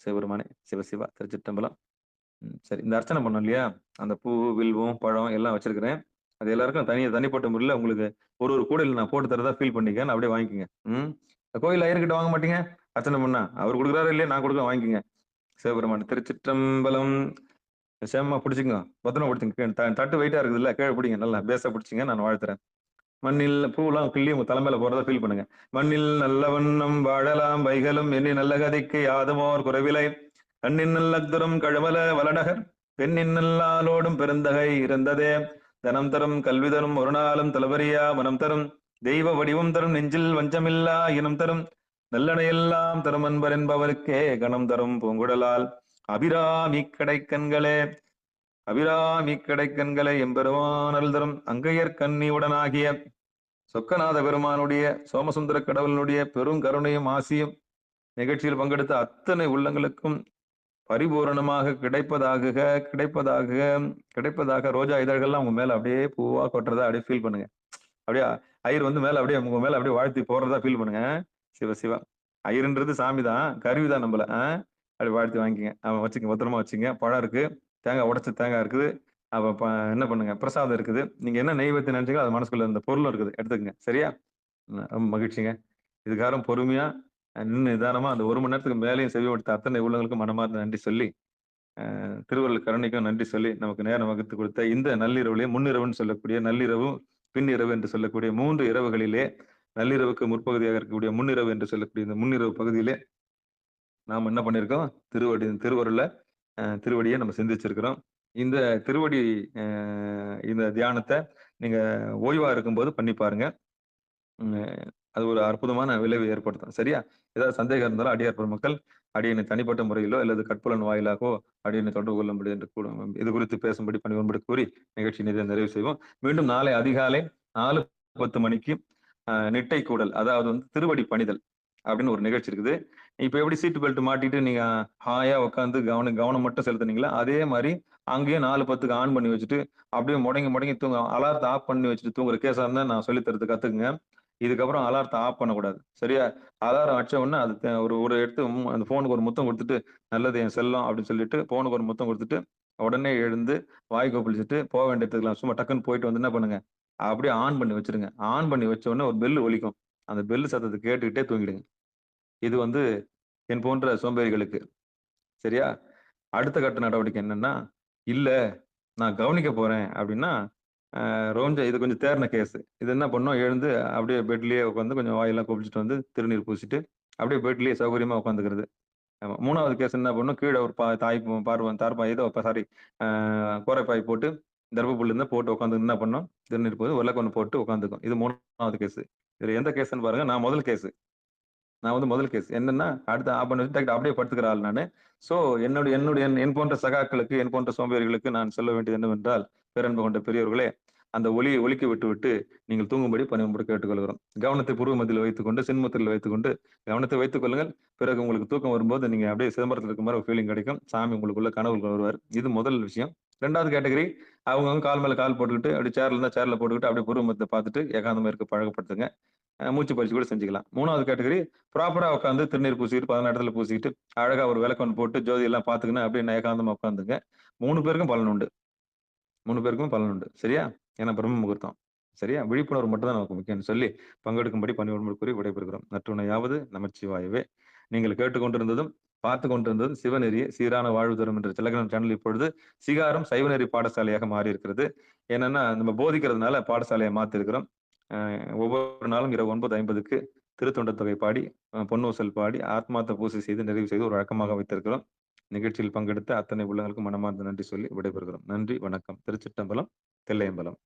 சிவபெருமானே சிவசிவா. திருச்சிற்றம்பலம். சரி, இந்த அர்ச்சனை பண்ணோம் இல்லையா? அந்த பூ, வில்வம், பழம் எல்லாம் வச்சிருக்கிறேன். அது எல்லாருக்கும் தனிப்பட்ட முறையில் உங்களுக்கு ஒரு கூடையில் நான் போட்டு தரதா ஃபீல் பண்ணிக்க. நான் அப்படியே வாங்கிக்கோங்க. கோயில் ஐயர்கிட்ட வாங்க மாட்டீங்க? அர்ச்சனை பண்ணா அவர் கொடுக்குறாரு இல்லையா, நான் கொடுக்க வாங்கிக்கோங்க. சிவபெருமான் திருச்சிற்றம்பலம். சேமமா பிடிச்சிங்க, பத்திரமா பிடிச்சிங்க. தட்டு வெயிட்டா இருக்குது இல்ல, கீழே பிடிங்க. நல்லா பேச பிடிச்சிங்க. நான் வாழ்த்துறேன். மண்ணில் பூலாம் கிள்ளி உங்க தலைமையில போறதா ஃபீல் பண்ணுங்க. மண்ணில் நல்ல வண்ணம் வாழலாம் வைகளும் எண்ணி நல்ல கதைக்கு யாதுமோர் குறைவிலை, கண்ணின் நல்லத்துறம் கழமல வளநகர் பெண்ணின் நல்லாலோடும் பெருந்தகை இருந்ததே, தனம் தரும் கல்வி தரும் ஒரு நாளும் தலவரியா மனம் தரும் தெய்வ வடிவம் தரும் நெஞ்சில் வஞ்சமில்லா இனம் தரும் நல்லனையெல்லாம் தரும் அன்பர் என்பவருக்கே கணம் தரும் பூங்குடலால் அபிராமி கடைக்கண்களே, அபிராமி கடைக்கண்களை எம்பெருமானல் தரும் அங்கையர் கண்ணியுடனாகிய சொக்கநாத பெருமானுடைய சோமசுந்தர கடவுளுடைய பெரும் கருணையும் ஆசியும் நிகழ்ச்சியில் பங்கெடுத்த அத்தனை உள்ளங்களுக்கும் பரிபூரணமாக கிடைப்பதாக ரோஜா இதழ்கள்லாம் உங்க மேல அப்படியே பூவா கொட்டுறதா அப்படியே ஃபீல் பண்ணுங்க. அப்படியே ஐயர் வந்து மேல அப்படியே உங்க மேல அப்படியே வாழ்த்தி போறதா ஃபீல் பண்ணுங்க. சிவசிவா. ஐயர்ன்றது சாமி தான், கருவிதான் நம்மள. அப்படி வாழ்த்தி வாங்கிக்கங்க. அவன் வச்சுங்க, பத்திரமா வச்சுங்க. பழம் இருக்கு, தேங்காய் உடைச்ச தேங்காய் இருக்குது. அப்ப என்ன பண்ணுங்க, பிரசாதம் இருக்குது. நீங்க என்ன நெய்வேத்தி நினைச்சீங்களோ அது மனசுக்குள்ள இந்த பொருளும் இருக்குது, எடுத்துக்கங்க. சரியா? ரொம்ப மகிழ்ச்சிங்க. இதுக்காரம் பொறுமையா நின்று நிதானமா அந்த 1 மணி நேரத்துக்கு மேலேயும் செவி கொடுத்த அத்தனை உள்ளவங்களுக்கும் மனமார்ந்த நன்றி சொல்லி, திருவள்ளுவர் கருணைக்கும் நன்றி சொல்லி, நமக்கு நேரம் வகுத்து கொடுத்த இந்த நள்ளிரவுலேயே, முன்னிரவுன்னு சொல்லக்கூடிய நள்ளிரவு, பின்னிரவு என்று சொல்லக்கூடிய 3 இரவுகளிலே, நள்ளிரவுக்கு முற்பகுதியாக இருக்கக்கூடிய முன்னிரவு என்று சொல்லக்கூடிய இந்த முன்னிரவு பகுதியிலே நாம் என்ன பண்ணியிருக்கோம்? திருவருள்ல திருவடியை நம்ம சிந்திச்சிருக்கிறோம். இந்த திருவடி இந்த தியானத்தை நீங்க ஓய்வா இருக்கும்போது பண்ணி பாருங்க. அது ஒரு அற்புதமான விளைவை ஏற்படுத்தும். சரியா? ஏதாவது சந்தேகம் இருந்தாலும் அடியார் பெருமக்கள் அடியனை தனிப்பட்ட முறையிலோ அல்லது கட்புலன் வாயிலாகவோ அடியனை தொடர்பு கொள்ளும்படி என்று கூட இது குறித்து பேசும்படி பணிவும்படி கூறி நிகழ்ச்சி நிறைவு செய்வோம். மீண்டும் நாளை அதிகாலை 4:10 மணிக்கு நிட்டை கூடல், அதாவது வந்து திருவடி பணிதல் அப்படின்னு ஒரு நிகழ்ச்சி இருக்குது. இப்ப எப்படி சீட் பெல்ட் மாட்டிட்டு நீங்க ஹாயா உட்காந்து கவனம் மட்டும் செலுத்துனீங்களா, அதே மாதிரி அங்கேயும் 4:10க்கு ஆன் பண்ணி வச்சுட்டு அப்படியே முடங்கி தூங்க, அலாரத்தை ஆஃப் பண்ணி வச்சுட்டு தூங்குற கேஸா இருந்தா நான் சொல்லி தரது கத்துக்குங்க. இதுக்கப்புறம் அலாரத்தை ஆஃப் பண்ணக்கூடாது. சரியா? அலாரம் வச்ச உடனே அது ஒரு எடுத்து அந்த போனுக்கு ஒரு முத்தம் கொடுத்துட்டு, நல்லது என் செல்லம் அப்படின்னு சொல்லிட்டு போனுக்கு ஒரு முத்தம் கொடுத்துட்டு உடனே எழுந்து வாய் கொப்பளிச்சுட்டு போக வேண்டிய இடத்துக்குலாம் சும்மா டக்குன்னு போயிட்டு வந்து என்ன பண்ணுங்க, அப்படியே ஆன் பண்ணி வச்சிருங்க. ஆன் பண்ணி வச்ச உடனே ஒரு பெல் ஒலிக்கும். அந்த பெல் சத்தத்தை கேட்டுக்கிட்டே தூங்கிடுங்க. இது வந்து என் போன்ற சோம்பேறிகளுக்கு. சரியா? அடுத்த கட்ட நடவடிக்கை என்னன்னா, இல்ல நான் கவனிக்க போறேன் அப்படின்னா, இது கொஞ்சம் தேர்ன கேஸ். இது என்ன பண்ணோம், எழுந்து அப்படியே பெட்லயே உட்காந்து கொஞ்சம் வாயெல்லாம் கொப்பளிச்சுட்டு வந்து திருநீர் பூசிட்டு அப்படியே பெட்லயே சௌகரியமா உட்காந்துக்கிறது. ஆமா. 3வது கேஸ் என்ன பண்ணும், கீழ ஒரு தார்பாய் ஏதோ சாரி கோரைப்பாய் போட்டு தர்பப்புல் இருந்தா போட்டு உட்காந்து என்ன பண்ணோம், திருநீர் போது விளக்கொன்னு போட்டு உட்காந்துக்கும். இது 3வது கேஸ். இதுல எந்த கேஸ்ன்னு பாருங்க, நான் முதல் கேஸ் என்னன்னா, அடுத்து ஆஃப் பண்ணி வச்சு அப்படியே படுத்துக்கிற ஆள் நானு. சோ என் போன்ற சகாக்களுக்கு, என் போன்ற சோம்பேறிகளுக்கு நான் சொல்ல வேண்டியது என்னவென்றால், பேரன்பு கொண்ட பெரியவர்களே, அந்த ஒலியை ஒலிக்க விட்டு நீங்கள் தூங்கும்படி பணிவும்படி கேட்டுக்கொள்கிறோம். கவனத்தை புருவ மத்தியில் வைத்துக்கொண்டு, சின்முத்திரையில் வைத்துக்கொண்டு கவனத்தை வைத்துக் கொள்ளுங்கள். பிறகு உங்களுக்கு தூக்கம் வரும்போது நீங்க அப்படியே சிதம்பரத்தில் இருக்க மாதிரி ஒரு ஃபீலிங் கிடைக்கும். சாமி உங்களுக்குள்ள கனவுகள் வருவார். இது முதல் விஷயம். 2வது கேட்டகரி, அவங்க கால் மேல கால் போட்டுக்கிட்டு அப்படி சேர்ல இருந்தா சேர்ல போட்டுக்கிட்டு அப்படியே புருவ மத்திய பார்த்துட்டு ஏகாந்தமா இருக்க பழக்கப்படுத்துங்க. மூச்சு பயிற்சி கூட செஞ்சுக்கலாம். 3வது கேட்டகரி, ப்ராப்பரா உட்காந்து திருநீர் பூசிக்கிட்டு 14 இடத்துல பூசிக்கிட்டு அழகா ஒரு விளக்கொன்னு போட்டு ஜோதி எல்லாம் பார்த்துக்கின்னு அப்படியே ஏகாந்தமா உட்காந்துங்க. 3 பேருக்கும் பலன் உண்டு. சரியா? ஏன்னா பிரம்ம முகூர்த்தம். சரியா? விழிப்புணர்வு மட்டும் தான் நமக்கு முக்கியம்னு சொல்லி பங்கெடுக்கும்படி பணிவோடு கூறி விடைபெறுகிறோம். நற்றுணையாவது நமச்சிவாயவே. நீங்கள் கேட்டுக்கொண்டிருந்ததும் பார்த்து கொண்டிருந்ததும் சிவநெறியே சீரான வாழ்வு தரும் என்ற டெலிகிராம் சேனல் இப்பொழுது சிகாரம் சைவநெறி பாடசாலையாக மாறி இருக்கிறது. என்னன்னா நம்ம போதிக்கிறதுனால பாடசாலையை மாத்தி இருக்கிறோம். ஒவ்வொரு நாளும் இரவு 9:50க்கு திருத்தொண்ட தொகை பாடி, பொன்னூசல் பாடி, ஆத்மார்த்த பூசை செய்து நிறைவு செய்து ஒரு வழக்கமாக வைத்திருக்கிறோம். நிகழ்ச்சியில் பங்கெடுத்த அத்தனை உள்ளங்களுக்கும் மனமார்ந்த நன்றி சொல்லி விடைபெறுகிறோம். நன்றி, வணக்கம். திருச்சிற்றம்பலம், தில்லையம்பலம்.